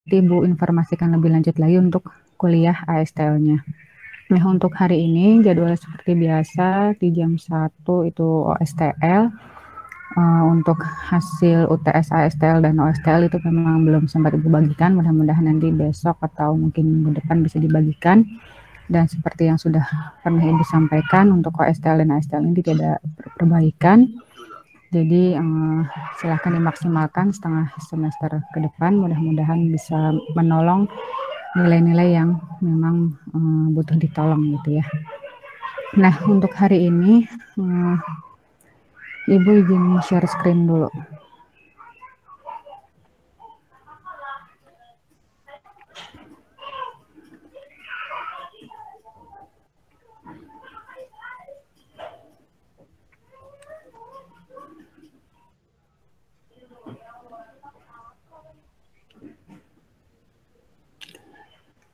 Ibu informasikan lebih lanjut lagi untuk kuliah ASTL-nya. Nah, untuk hari ini jadwal seperti biasa di jam 1 itu OSTL. Untuk hasil UTS ASTL dan OSTL itu memang belum sempat Ibu bagikan, mudah-mudahan nanti besok atau mungkin minggu depan bisa dibagikan. Dan seperti yang sudah pernah Ibu sampaikan, untuk OSTL dan ASTL ini tidak ada perbaikan. Jadi silahkan dimaksimalkan setengah semester ke depan, mudah-mudahan bisa menolong nilai-nilai yang memang butuh ditolong gitu ya. Nah, untuk hari ini Ibu izin share screen dulu.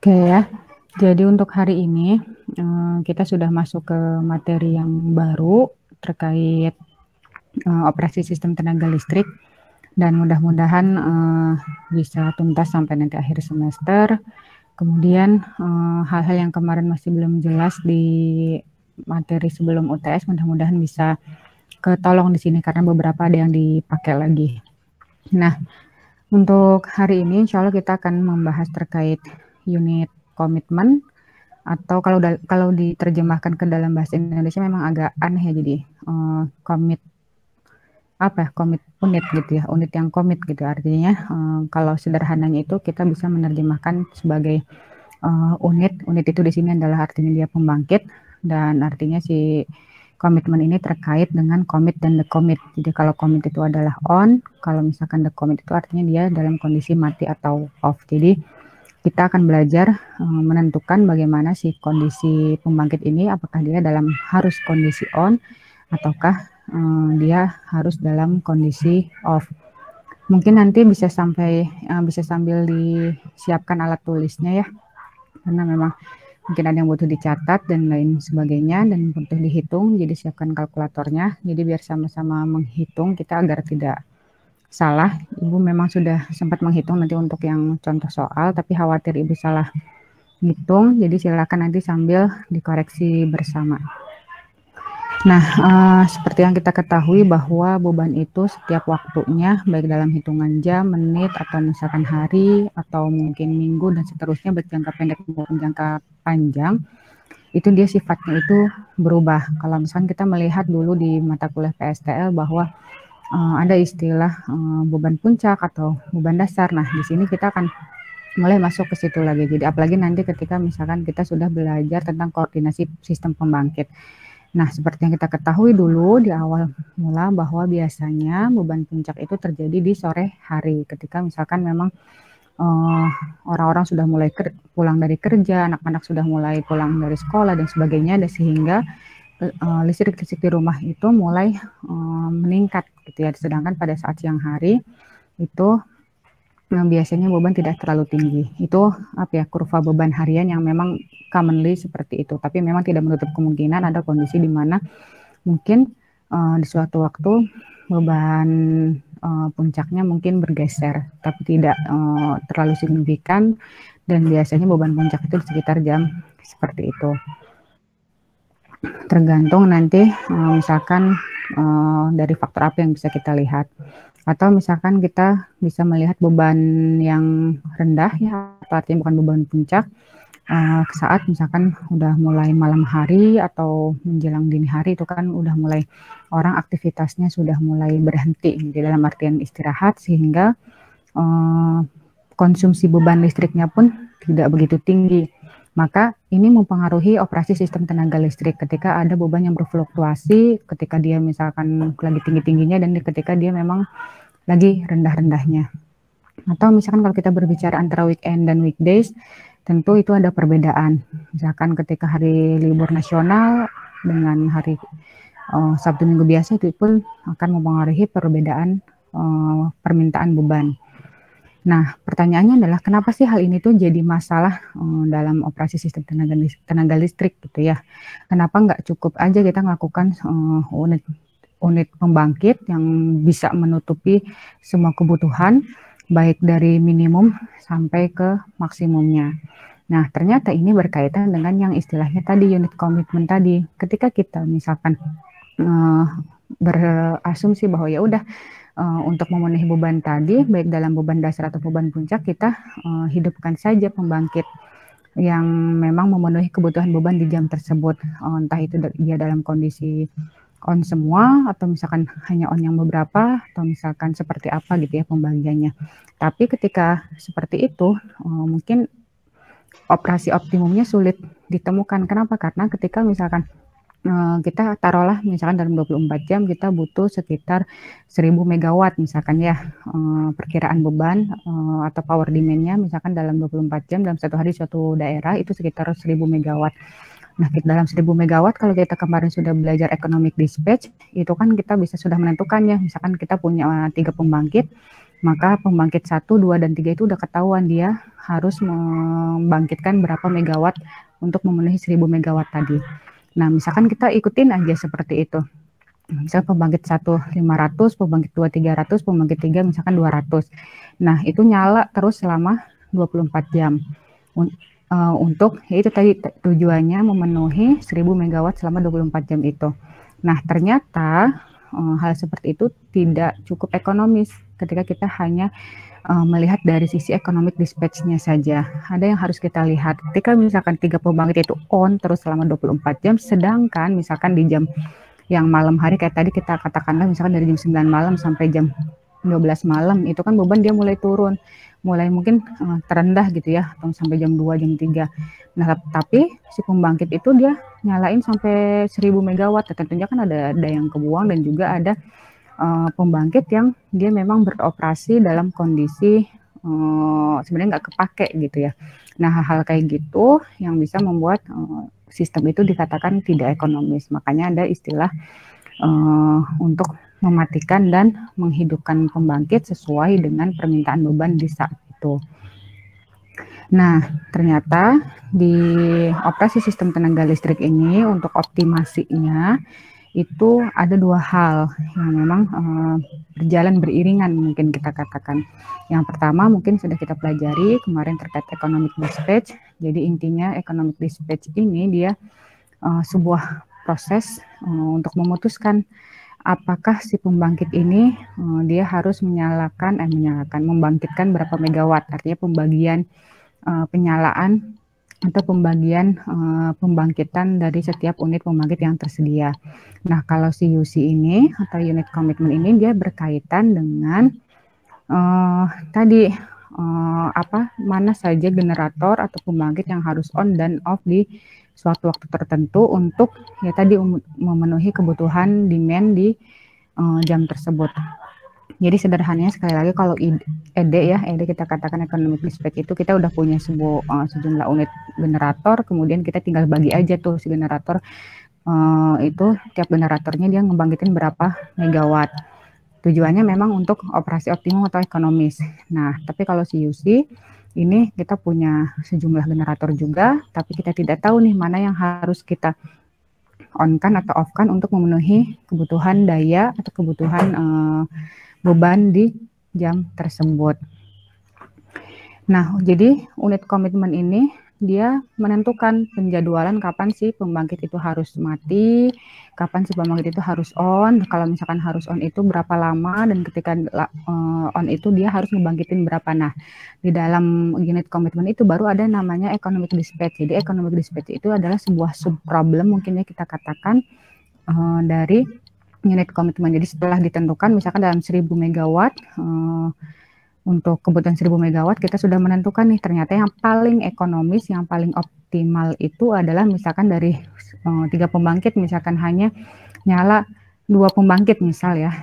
Oke ya, jadi untuk hari ini kita sudah masuk ke materi yang baru terkait operasi sistem tenaga listrik, dan mudah-mudahan bisa tuntas sampai nanti akhir semester. Kemudian hal-hal yang kemarin masih belum jelas di materi sebelum UTS mudah-mudahan bisa ketolong di sini karena beberapa ada yang dipakai lagi. Nah, untuk hari ini insya Allah kita akan membahas terkait unit komitmen, atau kalau diterjemahkan ke dalam bahasa Indonesia memang agak aneh ya, jadi komit unit gitu ya, unit yang komit gitu artinya. Kalau sederhananya itu kita bisa menerjemahkan sebagai unit itu di sini adalah artinya dia pembangkit, dan artinya si komitmen ini terkait dengan commit dan decommit. Jadi kalau commit itu adalah on, kalau misalkan decommit itu artinya dia dalam kondisi mati atau off. Jadi kita akan belajar menentukan bagaimana si kondisi pembangkit ini, apakah dia harus kondisi on ataukah dia harus dalam kondisi off. Mungkin nanti bisa sambil disiapkan alat tulisnya ya, karena memang mungkin ada yang butuh dicatat dan lain sebagainya dan butuh dihitung, jadi siapkan kalkulatornya. Jadi biar sama-sama menghitung kita agar tidak salah. Ibu memang sudah sempat menghitung nanti untuk yang contoh soal, tapi khawatir Ibu salah hitung, jadi silakan nanti sambil dikoreksi bersama. Nah, seperti yang kita ketahui bahwa beban itu setiap waktunya, baik dalam hitungan jam, menit, atau misalkan hari, atau mungkin minggu, dan seterusnya, baik jangka pendek maupun jangka panjang, itu dia sifatnya itu berubah. Kalau misalkan kita melihat dulu di mata kuliah PSTL bahwa ada istilah beban puncak atau beban dasar. Nah, di sini kita akan mulai masuk ke situ lagi. Jadi apalagi nanti ketika misalkan kita sudah belajar tentang koordinasi sistem pembangkit. Nah, seperti yang kita ketahui dulu di awal mula bahwa biasanya beban puncak itu terjadi di sore hari ketika misalkan memang orang-orang sudah mulai pulang dari kerja, anak-anak sudah mulai pulang dari sekolah dan sebagainya, dan sehingga listrik di rumah itu mulai meningkat gitu ya. Sedangkan pada saat siang hari itu biasanya beban tidak terlalu tinggi. Itu kurva beban harian yang memang commonly seperti itu. Tapi memang tidak menutup kemungkinan ada kondisi di mana mungkin di suatu waktu beban puncaknya mungkin bergeser, tapi tidak terlalu signifikan, dan biasanya beban puncak itu di sekitar jam seperti itu. Tergantung nanti misalkan dari faktor apa yang bisa kita lihat. Atau misalkan kita bisa melihat beban yang rendah ya, artinya bukan beban puncak, saat misalkan udah mulai malam hari atau menjelang dini hari, itu kan udah mulai orang aktivitasnya sudah mulai berhenti di dalam artian istirahat, sehingga konsumsi beban listriknya pun tidak begitu tinggi. Maka ini mempengaruhi operasi sistem tenaga listrik ketika ada beban yang berfluktuasi, ketika dia misalkan lagi tinggi-tingginya dan ketika dia memang lagi rendah-rendahnya. Atau misalkan kalau kita berbicara antara weekend dan weekdays, tentu itu ada perbedaan. Misalkan ketika hari libur nasional dengan hari Sabtu Minggu biasa, itu pun akan mempengaruhi perbedaan permintaan beban. Nah, pertanyaannya adalah kenapa sih hal ini tuh jadi masalah dalam operasi sistem tenaga listrik gitu ya? Kenapa nggak cukup aja kita melakukan unit pembangkit yang bisa menutupi semua kebutuhan, baik dari minimum sampai ke maksimumnya. Nah, ternyata ini berkaitan dengan yang istilahnya tadi unit komitmen tadi. Ketika kita misalkan berasumsi bahwa ya udah untuk memenuhi beban tadi, baik dalam beban dasar atau beban puncak, kita hidupkan saja pembangkit yang memang memenuhi kebutuhan beban di jam tersebut. Entah itu dia dalam kondisi on semua, atau misalkan hanya on yang beberapa, atau misalkan seperti apa gitu ya pembagiannya. Tapi ketika seperti itu, mungkin operasi optimumnya sulit ditemukan. Kenapa? Karena ketika misalkan kita taruhlah misalkan dalam 24 jam kita butuh sekitar 1000 megawatt misalkan ya, perkiraan beban atau power demand-nya misalkan dalam 24 jam dalam satu hari suatu daerah itu sekitar 1000 megawatt. Nah, dalam 1000 megawatt kalau kita kemarin sudah belajar economic dispatch, itu kan kita bisa sudah menentukan ya, misalkan kita punya 3 pembangkit, maka pembangkit 1, 2, dan 3 itu udah ketahuan dia harus membangkitkan berapa megawatt untuk memenuhi 1000 megawatt tadi. Nah, misalkan kita ikutin aja seperti itu. Misalkan pembangkit 1 500, pembangkit 2 300, pembangkit 3 misalkan 200. Nah, itu nyala terus selama 24 jam. Untuk yaitu tadi tujuannya memenuhi 1000 megawatt selama 24 jam itu. Nah, ternyata hal seperti itu tidak cukup ekonomis ketika kita hanya melihat dari sisi economic dispatch-nya saja. Ada yang harus kita lihat. Ketika misalkan 3 pembangkit itu on terus selama 24 jam, sedangkan misalkan di jam yang malam hari kayak tadi kita katakanlah misalkan dari jam 9 malam sampai jam 12 malam, itu kan beban dia mulai turun. Mulai mungkin terendah gitu ya, atau sampai jam 2, jam 3. Nah, tapi si pembangkit itu dia nyalain sampai 1000 megawatt. Tentunya kan ada yang kebuang dan juga ada pembangkit yang dia memang beroperasi dalam kondisi sebenarnya nggak kepake gitu ya. Nah, hal-hal kayak gitu yang bisa membuat sistem itu dikatakan tidak ekonomis. Makanya ada istilah untuk mematikan dan menghidupkan pembangkit sesuai dengan permintaan beban di saat itu. Nah, ternyata di operasi sistem tenaga listrik ini untuk optimasinya itu ada 2 hal yang memang berjalan beriringan mungkin kita katakan. Yang pertama mungkin sudah kita pelajari kemarin terkait economic dispatch. Jadi intinya economic dispatch ini dia sebuah proses untuk memutuskan apakah si pembangkit ini dia harus membangkitkan berapa megawatt. Artinya pembagian penyalaan atau pembagian pembangkitan dari setiap unit pembangkit yang tersedia. Nah, kalau CUC ini atau unit commitment ini dia berkaitan dengan mana saja generator atau pembangkit yang harus on dan off di suatu waktu tertentu untuk ya tadi memenuhi kebutuhan demand di jam tersebut. Jadi sederhananya sekali lagi kalau ED kita katakan economic dispatch itu kita udah punya sejumlah unit generator, kemudian kita tinggal bagi aja tuh si generator itu tiap generatornya dia ngebangkitin berapa megawatt. Tujuannya memang untuk operasi optimum atau ekonomis. Nah, tapi kalau CUC ini kita punya sejumlah generator juga, tapi kita tidak tahu nih mana yang harus kita on-kan atau off-kan untuk memenuhi kebutuhan daya atau kebutuhan beban di jam tersebut. Nah, jadi unit komitmen ini dia menentukan penjadwalan kapan si pembangkit itu harus mati, kapan si pembangkit itu harus on. Kalau misalkan harus on itu berapa lama, dan ketika on itu dia harus ngebangkitin berapa. Nah, di dalam unit komitmen itu baru ada namanya economic dispatch. Jadi economic dispatch itu adalah sebuah sub-problem mungkin ya kita katakan dari unit komitmen. Jadi setelah ditentukan misalkan dalam 1000 megawatt untuk kebutuhan 1000 megawatt kita sudah menentukan nih ternyata yang paling ekonomis, yang paling optimal itu adalah misalkan dari 3 pembangkit misalkan hanya nyala 2 pembangkit misal ya,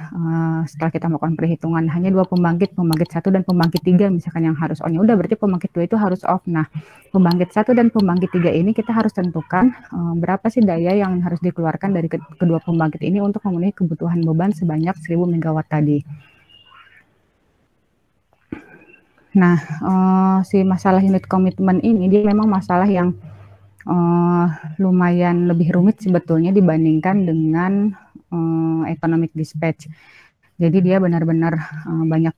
setelah kita melakukan perhitungan hanya 2 pembangkit 1 dan pembangkit 3 misalkan yang harus on, ya udah berarti pembangkit 2 itu harus off. Nah, pembangkit 1 dan pembangkit 3 ini kita harus tentukan berapa sih daya yang harus dikeluarkan dari kedua pembangkit ini untuk memenuhi kebutuhan beban sebanyak 1000 megawatt tadi. Nah, si masalah unit komitmen ini dia memang masalah yang lumayan lebih rumit sebetulnya dibandingkan dengan economic dispatch. Jadi dia benar-benar banyak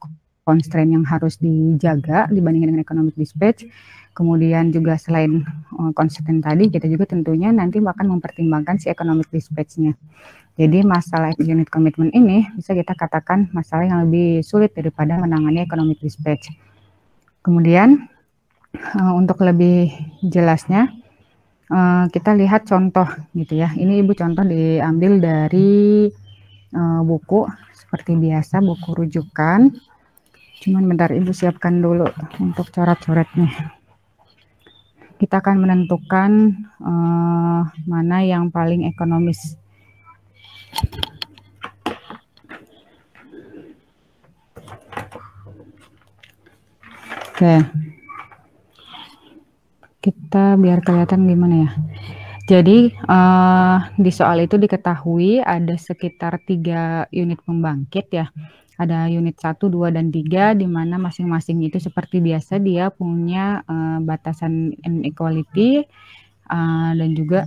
constraint yang harus dijaga dibandingkan dengan economic dispatch. Kemudian juga selain constraint tadi, kita juga tentunya nanti akan mempertimbangkan si economic dispatch-nya. Jadi masalah unit commitment ini bisa kita katakan masalah yang lebih sulit daripada menangani economic dispatch. Kemudian untuk lebih jelasnya kita lihat contoh gitu ya. Ini Ibu contoh diambil dari buku seperti biasa, buku rujukan. Cuman bentar Ibu siapkan dulu untuk coret-coretnya. Kita akan menentukan mana yang paling ekonomis. Oke. Kita biar kelihatan gimana ya. Jadi di soal itu diketahui ada sekitar 3 unit pembangkit ya. Ada unit 1, 2, dan 3 di mana masing-masing itu seperti biasa dia punya batasan inequality dan juga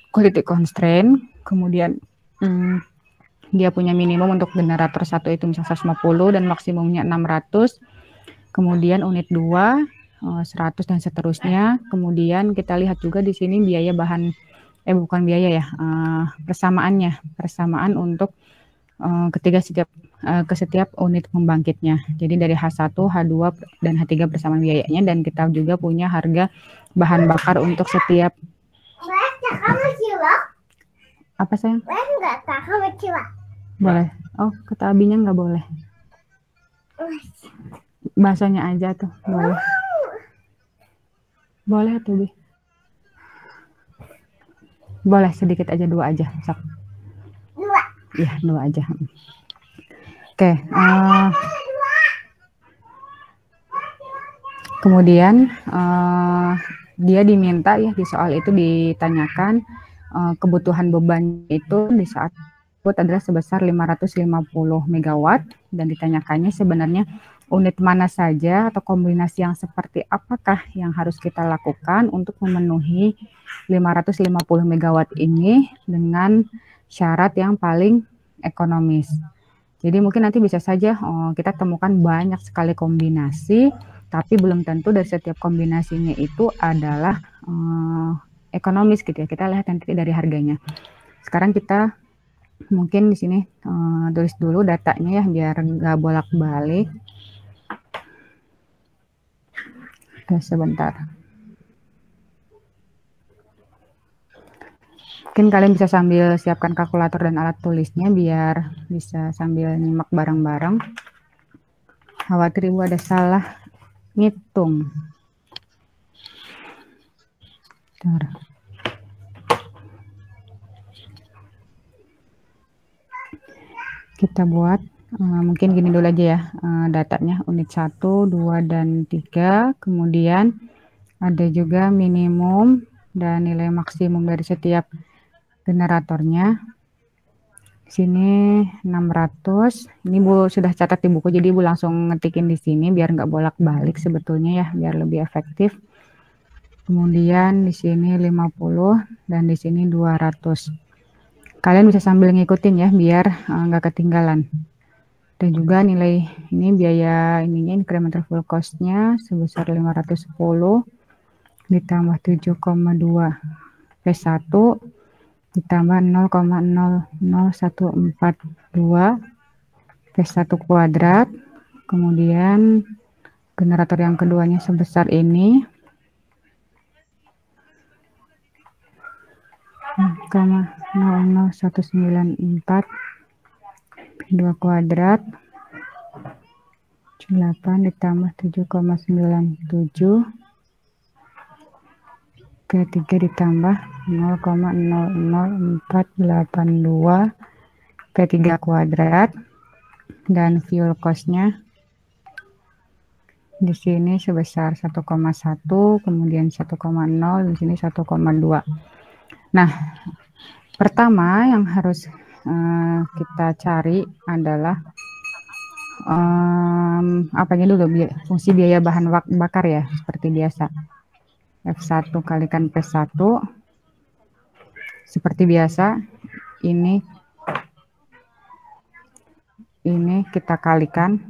quality constraint. Kemudian dia punya minimum untuk generator 1 itu misalnya 150 dan maksimumnya 600. Kemudian unit 2 100 dan seterusnya. Kemudian kita lihat juga di sini biaya bahan bukan biaya ya, persamaan untuk ke setiap unit pembangkitnya. Jadi dari H1, H2 dan H3 persamaan biayanya, dan kita juga punya harga bahan bakar untuk setiap. Apa sayang? Boleh. Oh, kata abinya nggak boleh. Bahasanya aja tuh, boleh. Boleh tuh, Bi. Boleh sedikit aja, 2 aja. Sok. 2? Iya, 2 aja. Oke. Kemudian dia diminta ya di soal itu ditanyakan kebutuhan beban itu di saat adalah sebesar 550 megawatt dan ditanyakannya sebenarnya unit mana saja atau kombinasi yang seperti apakah yang harus kita lakukan untuk memenuhi 550 megawatt ini dengan syarat yang paling ekonomis. Jadi mungkin nanti bisa saja kita temukan banyak sekali kombinasi, tapi belum tentu dari setiap kombinasinya itu adalah ekonomis gitu ya. Kita lihat nanti dari harganya. Sekarang kita mungkin di sini tulis dulu datanya ya biar nggak bolak-balik. Oke, sebentar. Mungkin kalian bisa sambil siapkan kalkulator dan alat tulisnya biar bisa sambil nyimak bareng-bareng. Khawatir Ibu ada salah ngitung. Bentar. Kita buat mungkin gini dulu aja ya datanya, unit 1, 2, dan 3, kemudian ada juga minimum dan nilai maksimum dari setiap generatornya. Sini 600, ini Bu sudah catat di buku, jadi Bu langsung ngetikin di sini biar nggak bolak-balik sebetulnya ya, biar lebih efektif. Kemudian di sini 50 dan di sini 200. Kalian bisa sambil ngikutin ya biar nggak ketinggalan. Dan juga nilai ini biaya ininya incremental full cost-nya sebesar 510 ditambah 7,2 P1 ditambah 0,00142 P1 kuadrat. Kemudian generator yang keduanya sebesar ini 0,00194 2 kuadrat 8 ditambah 7,97 P3 ditambah 0,00482 P3 kuadrat, dan fuel cost-nya di sini sebesar 1,1, kemudian 1,0, di sini 1,2. Nah, pertama yang harus kita cari adalah apanya dulu, fungsi biaya bahan bakar ya, seperti biasa. F1 kalikan P1, seperti biasa, ini kita kalikan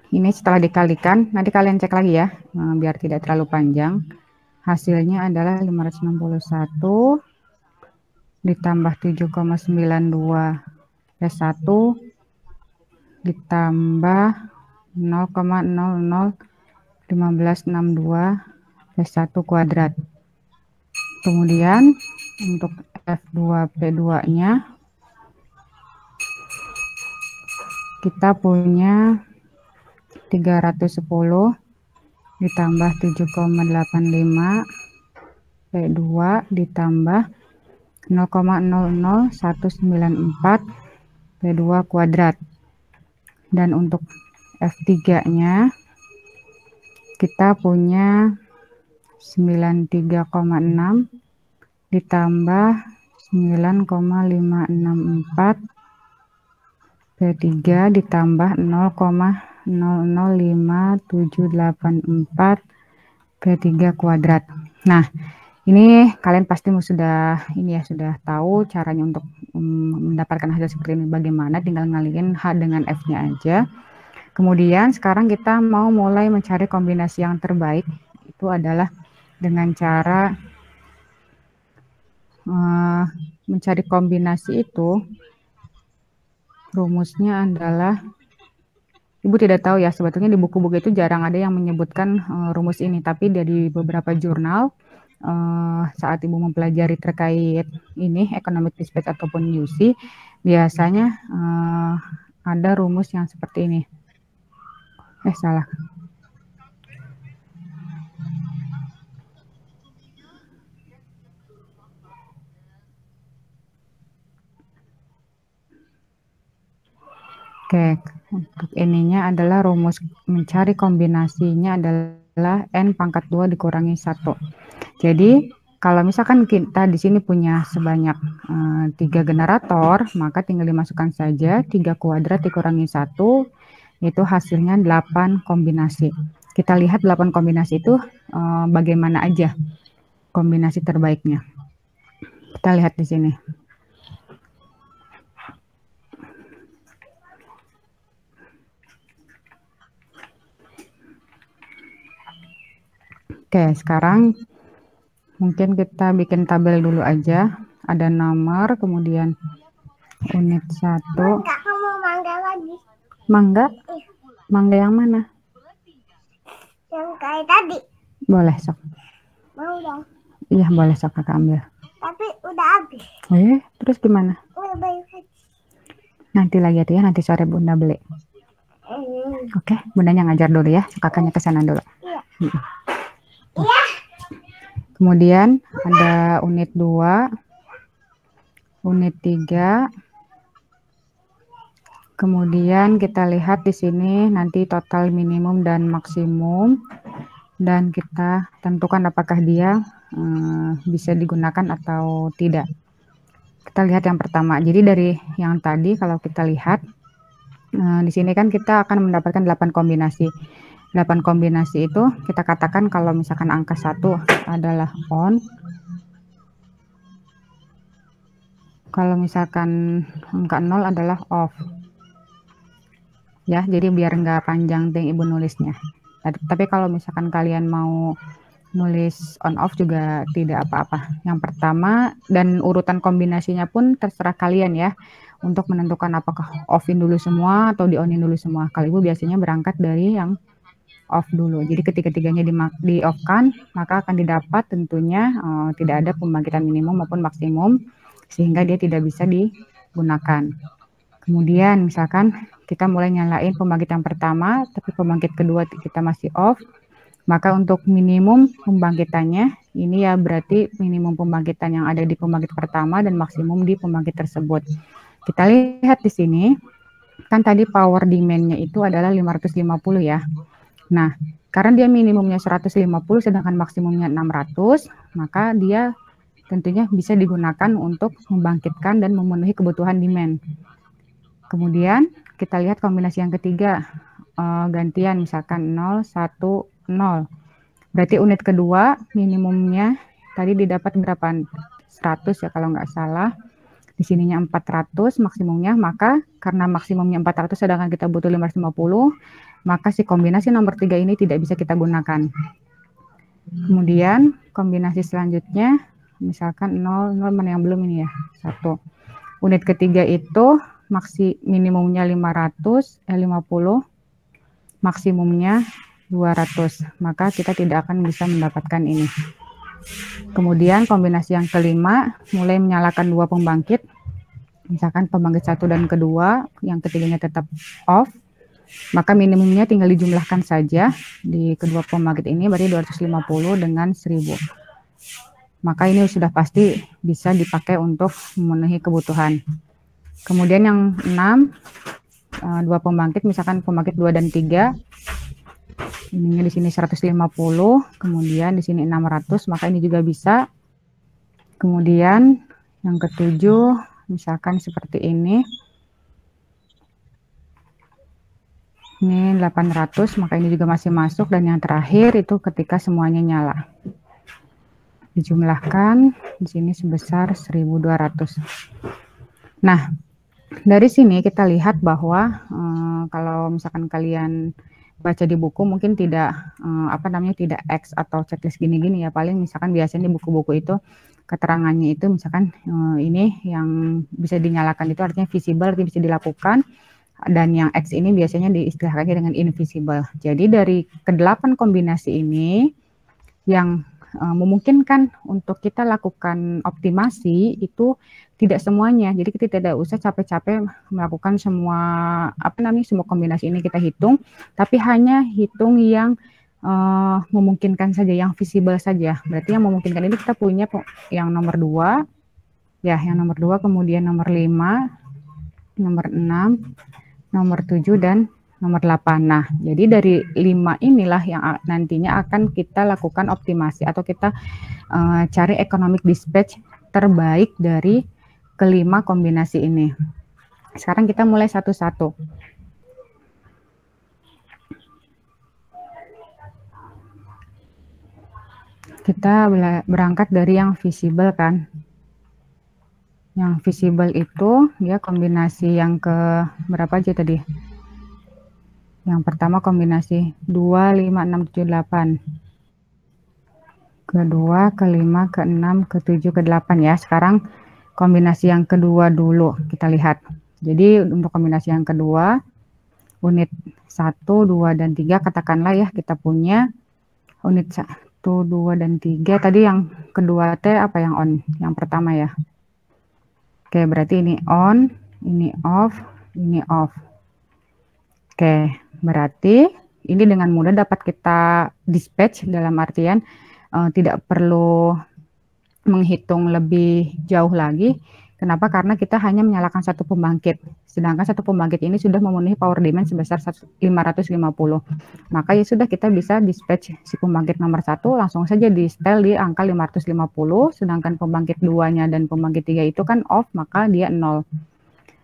Ini setelah dikalikan, nanti kalian cek lagi ya, biar tidak terlalu panjang. Hasilnya adalah 561 ditambah 7,92 P1 ditambah 0,001562 P1 kuadrat. Kemudian untuk F2P2-nya kita punya 310 ditambah 7,85 P2 ditambah 0,00194 P2 kuadrat. Dan untuk F3-nya kita punya 93,6 ditambah 9,564 P3 ditambah 0,005784 P3 kuadrat. Nah, ini kalian pasti sudah tahu caranya untuk mendapatkan hasil seperti ini bagaimana, tinggal ngalihin H dengan F-nya aja. Kemudian sekarang kita mau mulai mencari kombinasi yang terbaik, itu adalah dengan cara mencari kombinasi itu rumusnya adalah, Ibu tidak tahu ya, sebetulnya di buku-buku itu jarang ada yang menyebutkan rumus ini, tapi dari beberapa jurnal saat Ibu mempelajari terkait ini economic dispatch ataupun UC, biasanya ada rumus yang seperti ini. Salah. Oke, untuk ininya adalah rumus mencari kombinasinya adalah N pangkat 2 dikurangi 1. Jadi, kalau misalkan kita di sini punya sebanyak 3 generator, maka tinggal dimasukkan saja 3 kuadrat dikurangi 1, itu hasilnya 8 kombinasi. Kita lihat 8 kombinasi itu bagaimana aja kombinasi terbaiknya. Kita lihat di sini. Oke, sekarang mungkin kita bikin tabel dulu aja. Ada nomor, kemudian unit 1. Kamu mangga lagi. Mangga? Mangga yang mana? Yang kayak tadi. Boleh, sok. Mau dong. Iya, boleh, sok kakak ambil. Tapi udah habis. Terus gimana? Udah banyak lagi. Nanti lagi ya, nanti sore Bunda beli. Oke, Bundanya ngajar dulu ya, kakaknya ke sana dulu. Iya. Iya. Kemudian ada unit 2, unit 3. Kemudian kita lihat di sini nanti total minimum dan maksimum, dan kita tentukan apakah dia bisa digunakan atau tidak. Kita lihat yang pertama. Jadi dari yang tadi kalau kita lihat di sini kan kita akan mendapatkan 8 kombinasi. 8 kombinasi itu kita katakan kalau misalkan angka 1 adalah on, kalau misalkan angka 0 adalah off. Ya, jadi biar nggak panjang ting Ibu nulisnya. Tapi kalau misalkan kalian mau nulis on off juga tidak apa-apa. Yang pertama, dan urutan kombinasinya pun terserah kalian ya, untuk menentukan apakah off-in dulu semua atau di-on-in dulu semua. Kalau Ibu biasanya berangkat dari yang off dulu. Jadi ketika-tiganya di off-kan, maka akan didapat tentunya tidak ada pembangkitan minimum maupun maksimum, sehingga dia tidak bisa digunakan. Kemudian misalkan kita mulai nyalain pembangkit yang pertama, tapi pembangkit kedua kita masih off, maka untuk minimum pembangkitannya, ini ya berarti minimum pembangkitan yang ada di pembangkit pertama dan maksimum di pembangkit tersebut. Kita lihat di sini, kan tadi power demand-nya itu adalah 550 ya. Nah, karena dia minimumnya 150 sedangkan maksimumnya 600, maka dia tentunya bisa digunakan untuk membangkitkan dan memenuhi kebutuhan demand. Kemudian kita lihat kombinasi yang ketiga, gantian misalkan 0, 1, 0. Berarti unit kedua minimumnya tadi didapat berapa? 100 ya kalau nggak salah. Di sininya 400 maksimumnya, maka karena maksimumnya 400 sedangkan kita butuh 550, maka si kombinasi nomor 3 ini tidak bisa kita gunakan. Kemudian kombinasi selanjutnya, misalkan 0, mana yang belum ini ya, 1. Unit ketiga itu minimumnya 50, maksimumnya 200, maka kita tidak akan bisa mendapatkan ini. Kemudian kombinasi yang kelima, mulai menyalakan 2 pembangkit, misalkan pembangkit 1 dan kedua, yang ketiganya tetap off, maka minimumnya tinggal dijumlahkan saja di kedua pembangkit ini, berarti 250 dengan 1000. Maka ini sudah pasti bisa dipakai untuk memenuhi kebutuhan. Kemudian yang 6, 2 pembangkit, misalkan pembangkit 2 dan 3, ininya di sini 150, kemudian di sini 600, maka ini juga bisa. Kemudian yang ketujuh, misalkan seperti ini 800, maka ini juga masih masuk. Dan yang terakhir itu ketika semuanya nyala, dijumlahkan di sini sebesar 1200. Nah, dari sini kita lihat bahwa kalau misalkan kalian baca di buku mungkin tidak tidak X atau checklist gini-gini ya, paling misalkan biasanya di buku-buku itu keterangannya itu misalkan ini yang bisa dinyalakan itu artinya visible, artinya bisa dilakukan, dan yang X ini biasanya diistilahkannya dengan invisible. Jadi dari ke-8 kombinasi ini yang memungkinkan untuk kita lakukan optimasi itu tidak semuanya. Jadi kita tidak usah capek-capek melakukan semua semua kombinasi ini kita hitung, tapi hanya hitung yang memungkinkan saja, yang visible saja. Berarti yang memungkinkan ini kita punya yang nomor 2, ya, yang nomor 2, kemudian nomor 5, nomor 6, nomor 7, dan nomor 8. Nah, jadi dari 5 inilah yang nantinya akan kita lakukan optimasi atau kita cari economic dispatch terbaik dari kelima kombinasi ini. Sekarang kita mulai satu-satu. Kita berangkat dari yang visible kan. Yang visible itu ya kombinasi yang ke berapa aja tadi? Yang pertama kombinasi 2, 5, 6, 7, 8. Kedua, ke-5, ke-6, ke-7, ke-8 ya. Sekarang kombinasi yang kedua dulu kita lihat. Jadi untuk kombinasi yang kedua, unit 1, 2, dan 3 katakanlah ya kita punya unit 1, 2, dan 3. Tadi yang kedua T apa yang on? Yang pertama ya. Oke, berarti ini on, ini off, ini off. Oke, berarti ini dengan mudah dapat kita dispatch, dalam artian tidak perlu menghitung lebih jauh lagi. Kenapa? Karena kita hanya menyalakan satu pembangkit. Sedangkan satu pembangkit ini sudah memenuhi power demand sebesar 550. Maka ya sudah, kita bisa dispatch si pembangkit nomor 1 langsung saja di setel di angka 550. Sedangkan pembangkit 2-nya dan pembangkit 3 itu kan off, maka dia 0.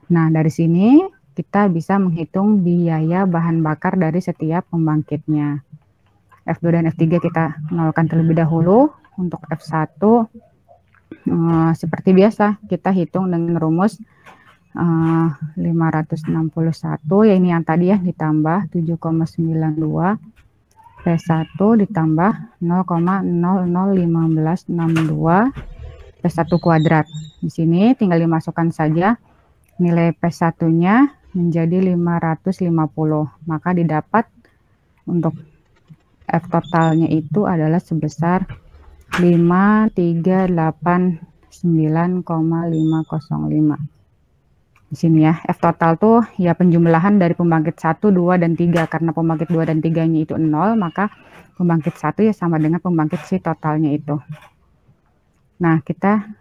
Nah, dari sini kita bisa menghitung biaya bahan bakar dari setiap pembangkitnya. F2 dan F3 kita nolkan terlebih dahulu. Untuk F1 seperti biasa kita hitung dengan rumus 561 ya, ini yang tadi ya, ditambah 7,92 P1 ditambah 0,001562 P1 kuadrat. Di sini tinggal dimasukkan saja nilai P1-nya menjadi 550, maka didapat untuk F totalnya itu adalah sebesar 538,9,505. Di sini ya, F total tuh ya penjumlahan dari pembangkit 1, 2, dan 3. Karena pembangkit 2 dan 3-nya itu 0, maka pembangkit 1 ya sama dengan pembangkit si totalnya itu. Nah, kita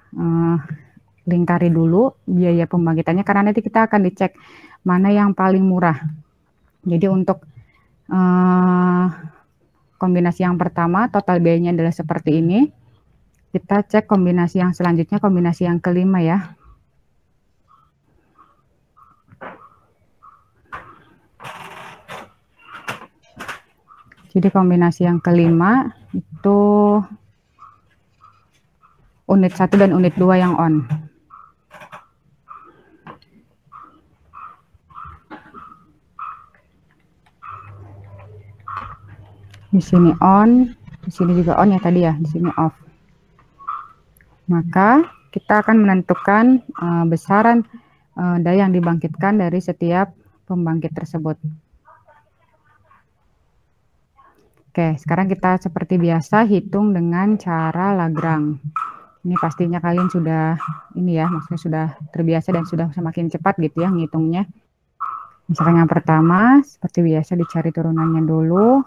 lingkari dulu biaya pembangkitannya, karena nanti kita akan dicek mana yang paling murah. Jadi untuk kombinasi yang pertama total biayanya adalah seperti ini. Kita cek kombinasi yang selanjutnya, kombinasi yang kelima ya. Jadi kombinasi yang kelima itu unit 1 dan unit 2 yang on. Di sini on, di sini juga on ya tadi ya, di sini off. Maka kita akan menentukan besaran daya yang dibangkitkan dari setiap pembangkit tersebut. Oke, sekarang kita seperti biasa hitung dengan cara Lagrange. Ini pastinya kalian sudah ini ya, maksudnya sudah terbiasa dan sudah semakin cepat gitu ya ngitungnya. Misalkan yang pertama, seperti biasa dicari turunannya dulu.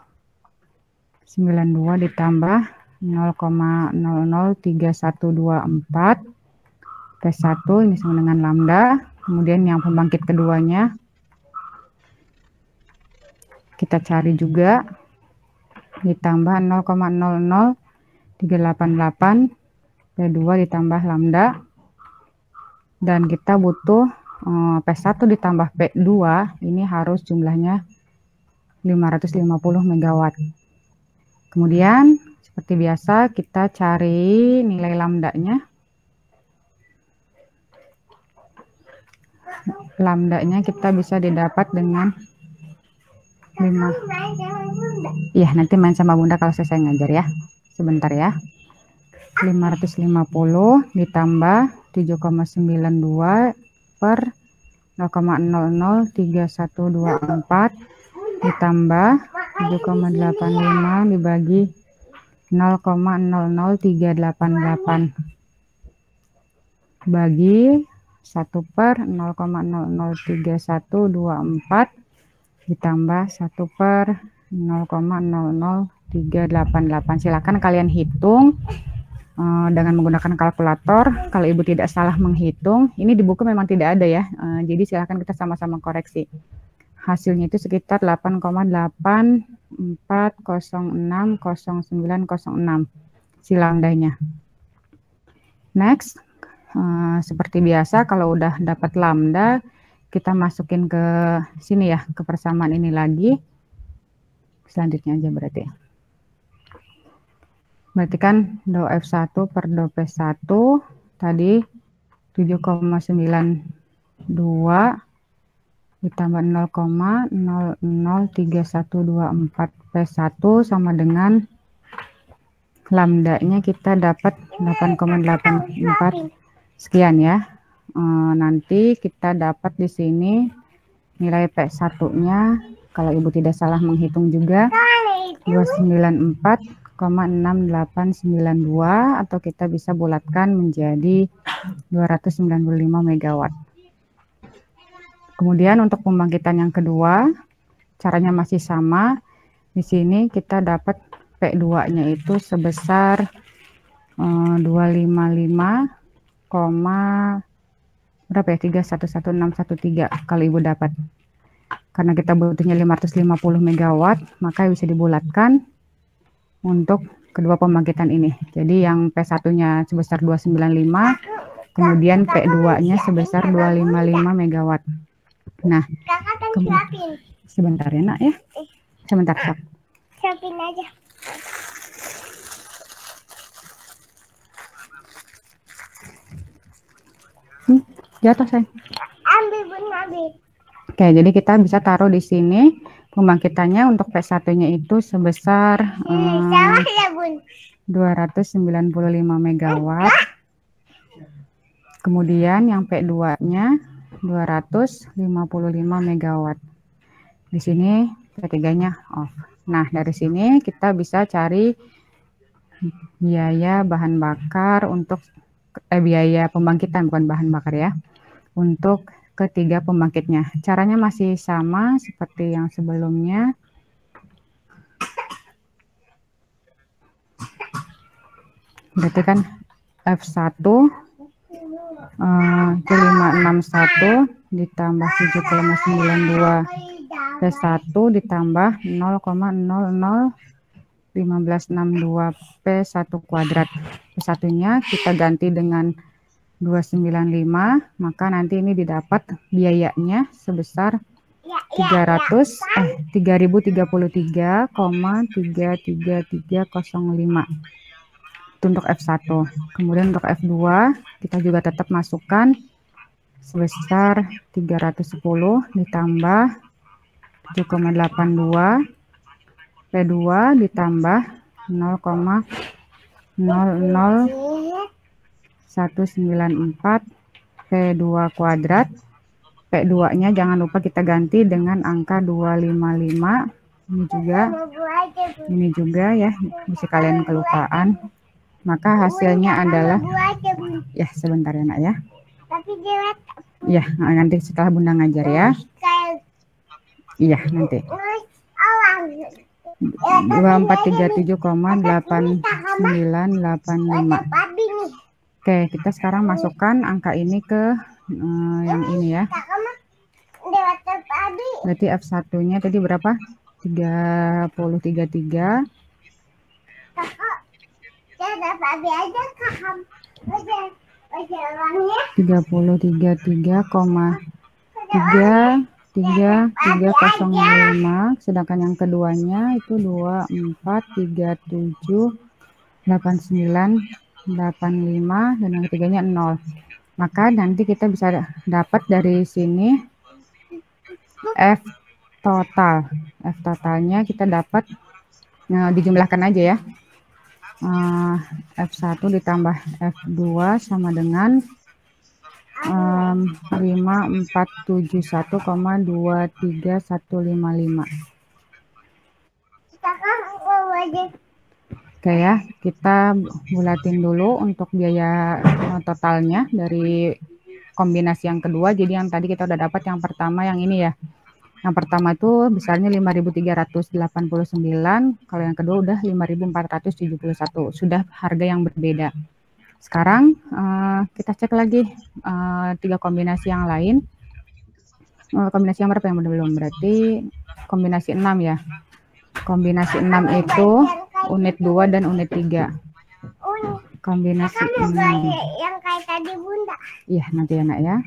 92 ditambah 0,003124 P1 ini sama dengan lambda. Kemudian yang pembangkit keduanya kita cari juga, ditambah 0,00388 P2 ditambah lambda, dan kita butuh P1 ditambah P2 ini harus jumlahnya 550 megawatt. Kemudian seperti biasa kita cari nilai lambdanya. Lambdanya kita bisa didapat dengan 5. Iya, nanti main sama Bunda kalau selesai ngajar ya. Sebentar ya. 550 ditambah 7,92 per 0,003124 ditambah 7,85 dibagi 0,00388 bagi 1 per 0,003124 ditambah 1 per 0,00388. Silakan kalian hitung dengan menggunakan kalkulator. Kalau ibu tidak salah menghitung, ini di buku memang tidak ada ya, jadi silakan kita sama-sama koreksi. Hasilnya itu sekitar 8,84060906 si lambdanya. Next, seperti biasa kalau udah dapat lambda, kita masukin ke sini ya, ke persamaan ini lagi. Selanjutnya aja berarti. Berarti kan do F1 per do P1 tadi 7,92 ditambah 0,003124 P1 sama dengan lambdanya kita dapat 8,84 sekian ya. Nanti kita dapat di sini nilai P1-nya kalau ibu tidak salah menghitung juga 294,6892 atau kita bisa bulatkan menjadi 295 megawatt. Kemudian untuk pembangkitan yang kedua, caranya masih sama. Di sini kita dapat P2-nya itu sebesar 255, berapa ya? 311613 kalau ibu dapat. Karena kita butuhnya 550 megawatt, maka bisa dibulatkan untuk kedua pembangkitan ini. Jadi yang P1-nya sebesar 295, kemudian P2-nya sebesar 255 megawatt. Nah, sebentar ya nak ya. Sebentar sok. Siapin aja. Jatuh sayang. Ambil Bun, ambil. Oke, jadi kita bisa taruh di sini pembangkitannya untuk P1-nya itu sebesar Salah ya Bun. 295 megawatt. Kemudian yang P2-nya 255 megawatt. Di sini P3-nya off. Nah, dari sini kita bisa cari biaya bahan bakar untuk biaya pembangkitan, bukan bahan bakar ya, untuk ketiga pembangkitnya. Caranya masih sama seperti yang sebelumnya. Berarti kan F1 561 ditambah 7,92 P1 ditambah 0,001562 P1 kuadrat. P1-nya kita ganti dengan 295, maka nanti ini didapat biayanya sebesar 3033,33305 untuk F1. Kemudian untuk F2 kita juga tetap masukkan sebesar 310 ditambah 7,82 P2 ditambah 0,00194 P2 kuadrat. P2-nya jangan lupa kita ganti dengan angka 255. Ini juga ya, bisa kalian kelupaan. Maka hasilnya adalah, ya sebentar ya nak ya. Ya, nanti setelah Bunda ngajar ya. Iya, nanti. 2437,8985. Oke, kita sekarang masukkan angka ini ke yang ini ya. Berarti F1-nya tadi berapa? 3033. 3033,33305, sedangkan yang keduanya itu 24378985 dan yang ketiganya 0. Maka nanti kita bisa dapat dari sini F total. F totalnya kita dapat, dijumlahkan aja ya. F1 ditambah F2 sama dengan 5471,23155. Oke ya, kita bulatin dulu untuk biaya totalnya dari kombinasi yang kedua. Jadi yang tadi kita udah dapat yang pertama yang ini ya. Yang pertama itu besarnya 5.389, kalau yang kedua udah 5.471, sudah harga yang berbeda. Sekarang kita cek lagi 3 kombinasi yang lain. Kombinasi yang berapa yang belum? Berarti kombinasi 6 ya. Kombinasi 6 itu unit 2 dan unit 3. Kombinasi 6. Yang kayak tadi Bunda. Iya, nanti ya nak ya.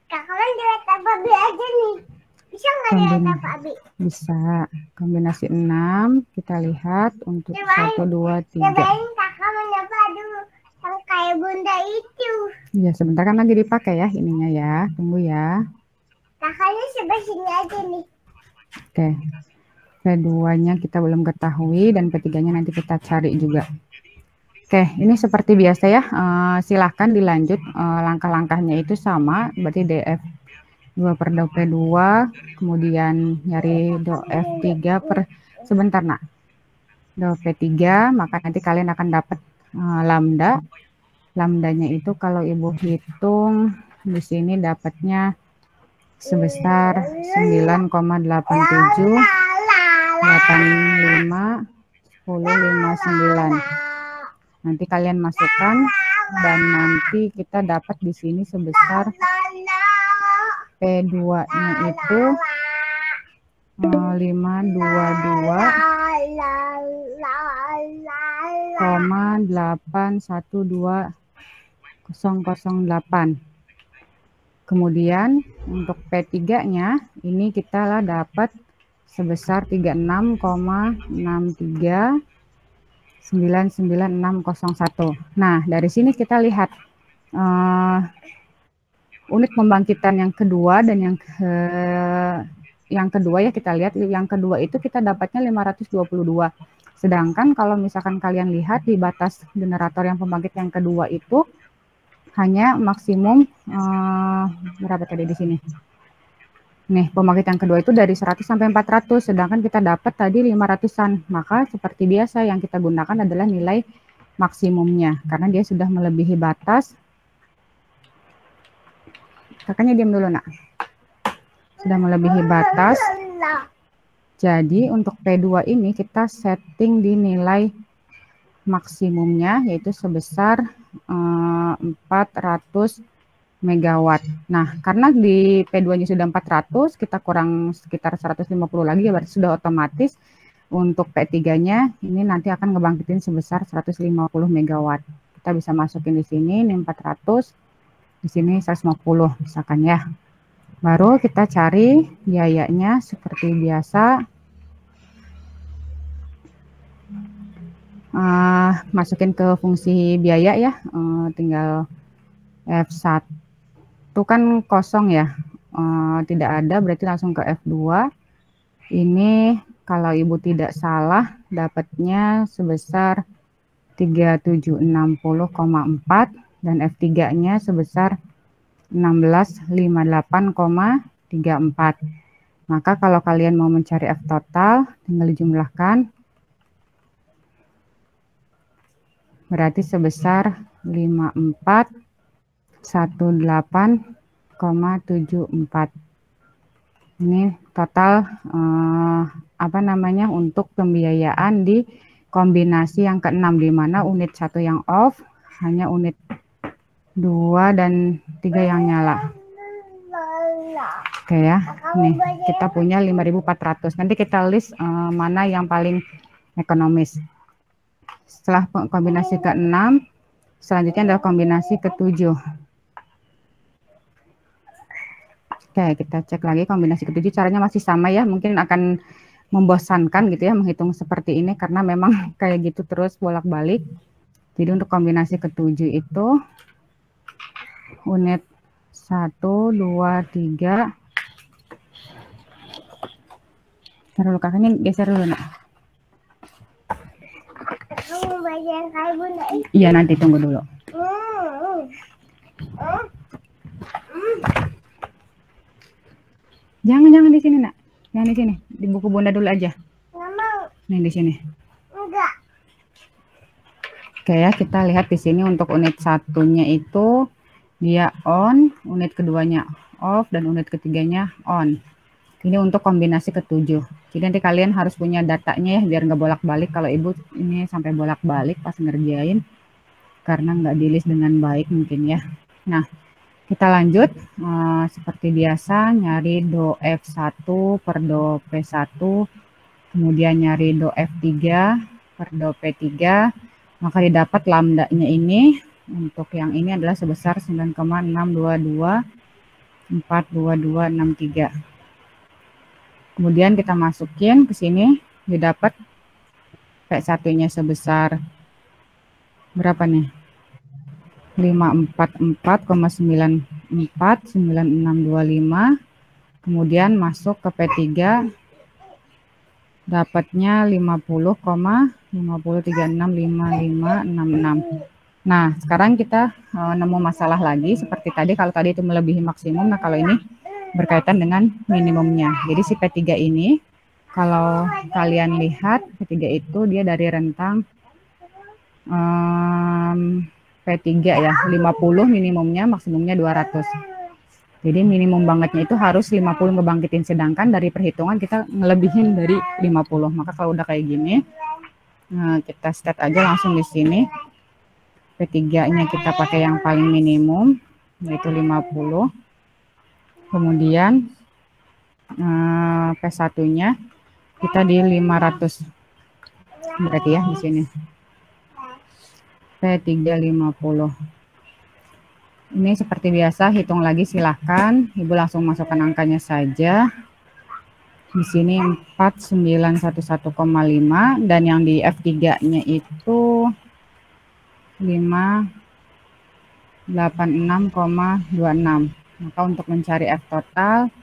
Kakak lihat apa Abi aja nih. Bisa nggak lihat apa Abi? Bisa. Kombinasi 6 kita lihat untuk 1, 2, 3. Cobain kakak menyapa dulu. Yang kayak Bunda itu. Ya, sebentar kan lagi dipakai ya ininya ya. Tunggu ya. Kakaknya sebelah sini aja nih. Oke. P2-nya kita belum ketahui dan P3-nya nanti kita cari juga. Oke, ini seperti biasa ya. Silahkan dilanjut. Langkah-langkahnya itu sama. Berarti DF 2 per do P2, kemudian nyari do F3 per, sebentar nak, do P3, maka nanti kalian akan dapat lambda. Lambdanya itu kalau ibu hitung di sini dapatnya sebesar 9,87 85 1059. Nanti kalian masukkan dan nanti kita dapat di sini sebesar P2-nya itu 522,812008. Kemudian untuk P3-nya ini kita dapat sebesar 36,63999601. Nah, dari sini kita lihat unit pembangkitan yang kedua dan yang kedua ya, kita lihat yang kedua itu kita dapatnya 522. Sedangkan kalau misalkan kalian lihat di batas generator yang pembangkit yang kedua itu hanya maksimum berapa tadi di sini? Nih, pembangkit yang kedua itu dari 100 sampai 400, sedangkan kita dapat tadi 500-an. Maka seperti biasa yang kita gunakan adalah nilai maksimumnya, karena dia sudah melebihi batas. Kakaknya diam dulu nak. Sudah melebihi batas. Jadi untuk P2 ini kita setting di nilai maksimumnya, yaitu sebesar 400 megawatt. Nah, karena di P2-nya sudah 400, kita kurang sekitar 150 lagi, ya berarti sudah otomatis untuk P3-nya ini nanti akan ngebangkitin sebesar 150 megawatt. Kita bisa masukin di sini ini 400, di sini 150 misalkan ya. Baru kita cari biayanya seperti biasa. Masukin ke fungsi biaya ya, tinggal F1 kan kosong ya, tidak ada, berarti langsung ke F2. Ini kalau Ibu tidak salah dapatnya sebesar 3760,4 dan F3-nya sebesar 1658,34. Maka kalau kalian mau mencari F total, tinggal dijumlahkan. Berarti sebesar 5418,74. Ini total untuk pembiayaan di kombinasi yang ke-6, di mana unit 1 yang off, hanya unit 2 dan 3 yang nyala. Oke ya, nih kita punya 5.400. Nanti kita list mana yang paling ekonomis. Setelah kombinasi ke-6, selanjutnya adalah kombinasi ke-7. Oke, kita cek lagi kombinasi ke-7. Caranya masih sama ya, mungkin akan membosankan gitu ya menghitung seperti ini karena memang kayak gitu terus bolak-balik. Jadi untuk kombinasi ke-7 itu unit 1, 2, 3. Taruh dulu, kakaknya geser dulu, Nak. Iya, nanti tunggu dulu. Jangan di sini, Nak. Jangan di sini. Di buku Bunda dulu aja. Nih di sini. Enggak. Oke ya, kita lihat di sini untuk unit 1-nya itu dia on, unit keduanya off, dan unit ketiganya on. Ini untuk kombinasi ke-7. Jadi nanti kalian harus punya datanya ya, biar nggak bolak-balik. Kalau Ibu ini sampai bolak-balik pas ngerjain, karena nggak di-list dengan baik mungkin ya. Nah, kita lanjut. Seperti biasa, nyari do F1 per do P1, kemudian nyari do F3 per do P3, maka didapat lambdanya ini, untuk yang ini adalah sebesar 9,622,42263. Kemudian kita masukin ke sini, didapat P1-nya sebesar berapa nih? 544,949625. Kemudian masuk ke P3, dapatnya 50,50365566. Nah, sekarang kita nemu masalah lagi seperti tadi. Kalau tadi itu melebihi maksimum, nah kalau ini berkaitan dengan minimumnya. Jadi si P3 ini, kalau kalian lihat P3 itu dia dari rentang P3 ya, 50 minimumnya, maksimumnya 200. Jadi minimum bangetnya itu harus 50 ngebangkitin, sedangkan dari perhitungan kita ngelebihin dari 50. Maka kalau udah kayak gini, kita state aja langsung di sini. P3-nya kita pakai yang paling minimum, yaitu 50. Kemudian P1-nya kita di 500. Berarti ya di sini. P3 50. Ini seperti biasa, hitung lagi silahkan. Ibu langsung masukkan angkanya saja. Di sini 4911,5 dan yang di F3-nya itu 586,26. Maka untuk mencari F total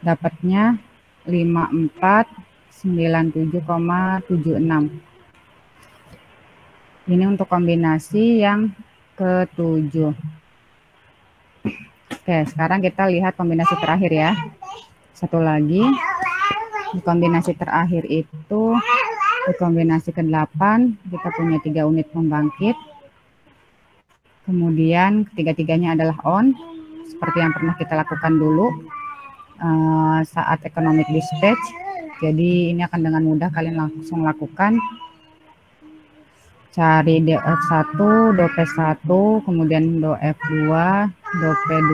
dapatnya 5497,76. Ini untuk kombinasi yang ke-7. Oke, sekarang kita lihat kombinasi terakhir ya. Satu lagi. Di kombinasi terakhir itu, di kombinasi ke-8, kita punya 3 unit pembangkit. Kemudian ketiga-tiganya adalah on, seperti yang pernah kita lakukan dulu saat economic dispatch. Jadi ini akan dengan mudah kalian langsung lakukan. Cari do F1, do P1, kemudian do F2, do P2,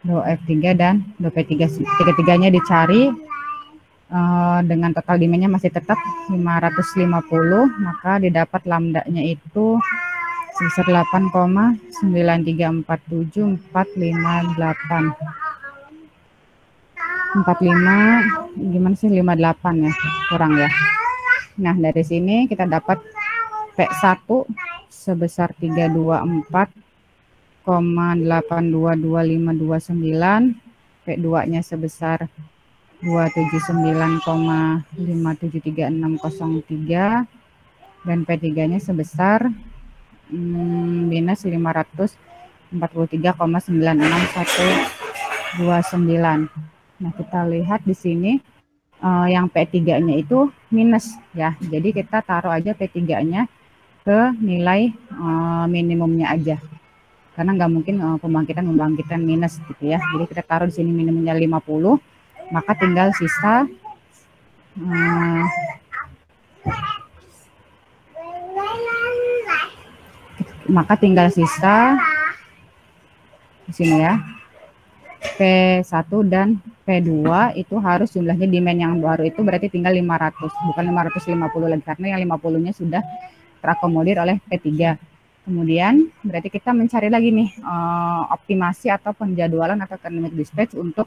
do F3, dan do P3. Tiga-tiganya dicari dengan total demand-nya masih tetap 550, maka didapat lambdanya itu sebesar 8,9347458. 45 gimana sih, 58 ya, kurang ya. Nah, dari sini kita dapat P1 sebesar 324,822529, P2-nya sebesar 279,573603 dan P3-nya sebesar minus 543,961129. Nah, kita lihat di sini yang P3-nya itu minus ya. Jadi kita taruh aja P3-nya ke nilai minimumnya aja. Karena nggak mungkin membangkitkan minus gitu ya. Jadi kita taruh di sini minimumnya 50, maka tinggal sisa di sini ya. P1 dan P2 itu harus jumlahnya demand yang baru itu berarti tinggal 500, bukan 550 lagi, karena yang 50-nya sudah terakomodir oleh P3. Kemudian berarti kita mencari lagi nih optimasi atau penjadwalan atau dynamic dispatch untuk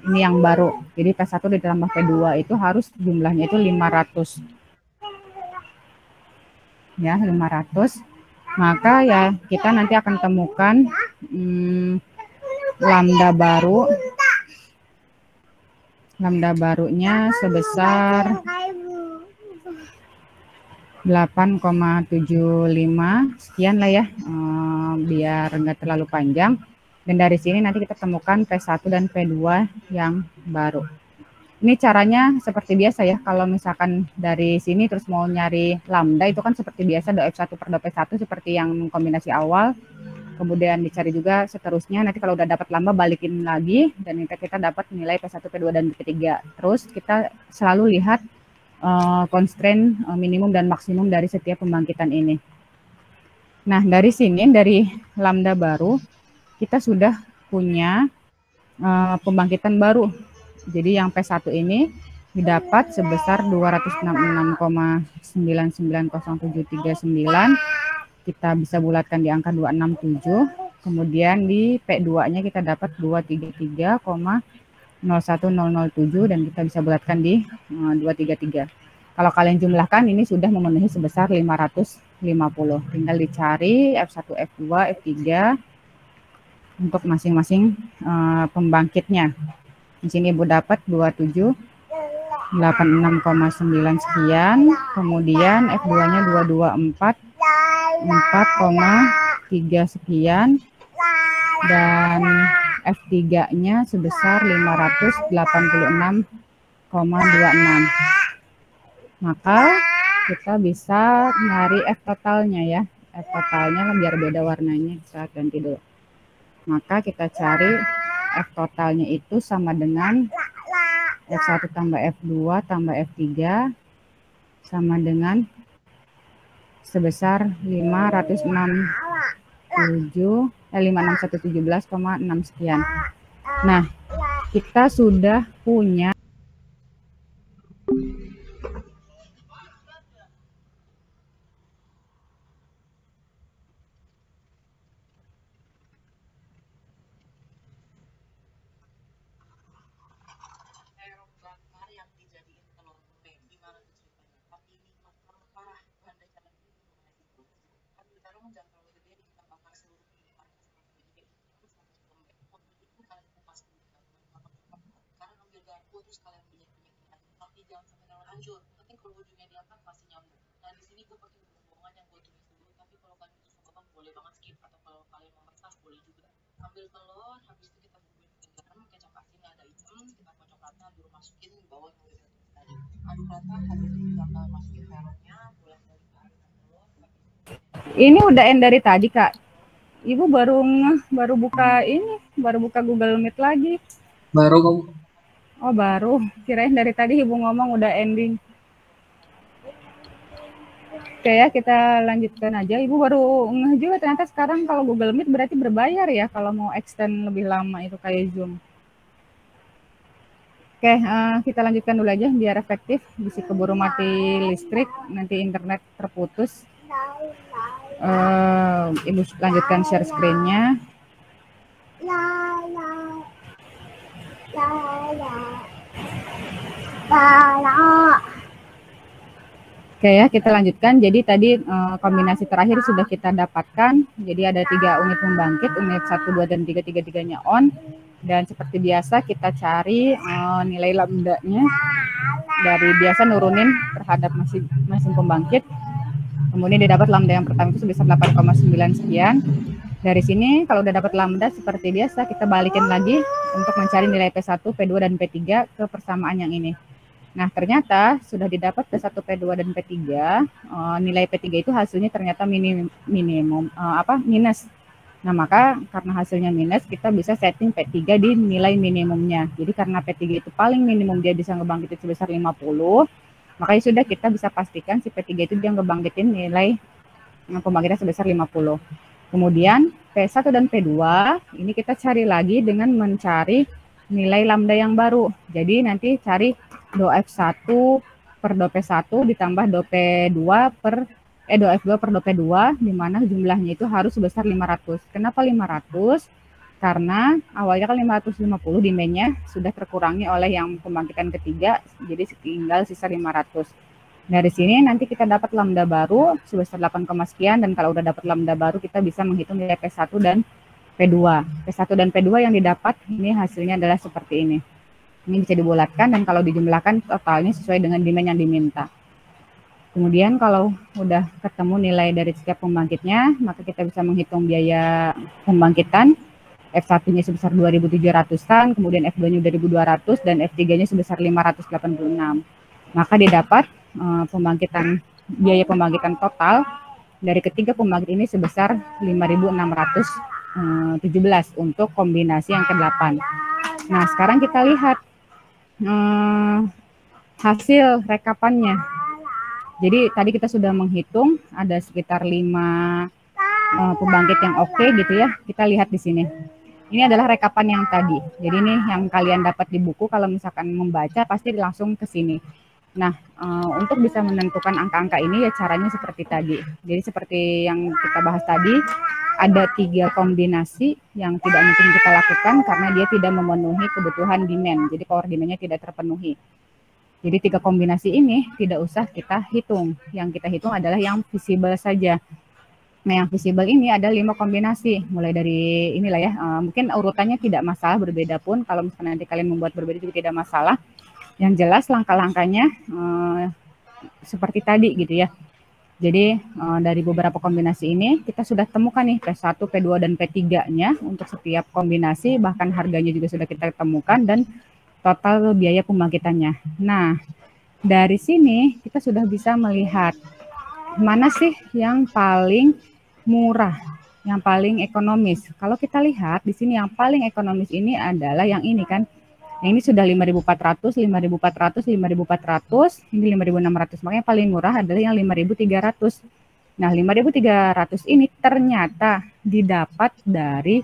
ini yang baru. Jadi P1 ditambah P2 itu harus jumlahnya itu 500. Ya, 500. Maka ya kita nanti akan temukan lambda barunya sebesar 8,75 sekian lah ya, biar nggak terlalu panjang. Dan dari sini nanti kita temukan P1 dan P2 yang baru. Ini caranya seperti biasa ya, kalau misalkan dari sini terus mau nyari lambda itu kan seperti biasa, do F1 per do P1 seperti yang kombinasi awal. Kemudian dicari juga seterusnya, nanti kalau udah dapat lambda balikin lagi, dan kita dapat nilai P1, P2, dan P3. Terus kita selalu lihat constraint minimum dan maksimum dari setiap pembangkitan ini. Nah, dari sini, dari lambda baru, kita sudah punya pembangkitan baru. Jadi yang P1 ini didapat sebesar 266,990739. Kita bisa bulatkan di angka 267. Kemudian di P2-nya kita dapat 233,01007 dan kita bisa bulatkan di 233. Kalau kalian jumlahkan ini sudah memenuhi sebesar 550. Tinggal dicari F1, F2, F3 untuk masing-masing pembangkitnya. Di sini Ibu dapat 2786,9 sekian, kemudian F2-nya 224 4,3 sekian, dan F3-nya sebesar 586,26. Maka kita bisa nyari F totalnya ya. F totalnya biar beda warnanya, kita ganti dulu. Maka kita cari F totalnya itu sama dengan F1 tambah F2 tambah F3 sama dengan sebesar 56117,6 sekian. Nah, kita sudah punya ini udah end dari tadi, Kak. Ibu baru buka ini, baru buka Google Meet lagi. Baru kamu? Oh, baru. Kirain dari tadi Ibu ngomong udah ending. Oke ya, kita lanjutkan aja. Ibu baru ngeh juga ternyata sekarang kalau Google Meet berarti berbayar ya kalau mau extend lebih lama itu kayak Zoom. Oke, kita lanjutkan dulu aja biar efektif. Bisa keburu mati listrik, nanti internet terputus. Ibu lanjutkan share screen-nya. Oke ya, kita lanjutkan. Jadi tadi kombinasi terakhir sudah kita dapatkan. Jadi ada 3 unit pembangkit, unit 1, 2, dan 3, 3-3-nya on. Dan seperti biasa kita cari nilai lambdanya dari biasa nurunin terhadap mesin pembangkit. Kemudian didapat lambda yang pertama itu sebesar 8,9 sekian. Dari sini kalau udah dapat lambda seperti biasa kita balikin lagi untuk mencari nilai P1, P2 dan P3 ke persamaan yang ini. Nah, ternyata sudah didapat P1, P2 dan P3, nilai P3 itu hasilnya ternyata minus. Nah, maka karena hasilnya minus, kita bisa setting P3 di nilai minimumnya. Jadi karena P3 itu paling minimum dia bisa ngebangkitin sebesar 50, makanya sudah kita bisa pastikan si P3 itu dia ngebangkitin nilai pembangkitan sebesar 50. Kemudian P1 dan P2, ini kita cari lagi dengan mencari nilai lambda yang baru. Jadi nanti cari do F1 per do P1 ditambah do P2 per do F2 per do P2, di mana jumlahnya itu harus sebesar 500. Kenapa 500? Karena awalnya kan 550 demandnya sudah terkurangi oleh yang pembangkitan ketiga, jadi tinggal sisa 500. Dari sini nanti kita dapat lambda baru sebesar 8, sekian, dan kalau udah dapat lambda baru kita bisa menghitung nilai P1 dan P2. P1 dan P2 yang didapat ini hasilnya adalah seperti ini. Ini bisa dibulatkan dan kalau dijumlahkan totalnya sesuai dengan demand yang diminta. Kemudian kalau udah ketemu nilai dari setiap pembangkitnya, maka kita bisa menghitung biaya pembangkitan. F1-nya sebesar 2.700-an, kemudian F2-nya 2.200, dan F3-nya sebesar 586. Maka didapat biaya pembangkitan total dari ketiga pembangkit ini sebesar 5.617 untuk kombinasi yang ke-8. Nah, sekarang kita lihat hasil rekapannya. Jadi tadi kita sudah menghitung ada sekitar 5 pembangkit yang oke gitu ya. Kita lihat di sini. Ini adalah rekapan yang tadi. Jadi ini yang kalian dapat di buku, kalau misalkan membaca pasti langsung ke sini. Nah, untuk bisa menentukan angka-angka ini ya caranya seperti tadi. Jadi seperti yang kita bahas tadi, ada 3 kombinasi yang tidak mungkin kita lakukan karena dia tidak memenuhi kebutuhan demand. Jadi power demand-nya tidak terpenuhi. Jadi 3 kombinasi ini tidak usah kita hitung. Yang kita hitung adalah yang visible saja. Nah, yang visible ini ada 5 kombinasi. Mulai dari inilah ya, mungkin urutannya tidak masalah, berbeda pun. Kalau misalnya nanti kalian membuat berbeda juga tidak masalah. Yang jelas langkah-langkahnya seperti tadi gitu ya. Jadi dari beberapa kombinasi ini kita sudah temukan nih P1, P2, dan P3-nya untuk setiap kombinasi, bahkan harganya juga sudah kita temukan dan total biaya pembangkitannya. Nah, dari sini kita sudah bisa melihat mana sih yang paling murah, yang paling ekonomis. Kalau kita lihat di sini yang paling ekonomis ini adalah yang ini kan. Yang ini sudah 5.400, 5.400, 5.400, ini 5.600. Makanya paling murah adalah yang 5.300. Nah, 5.300 ini ternyata didapat dari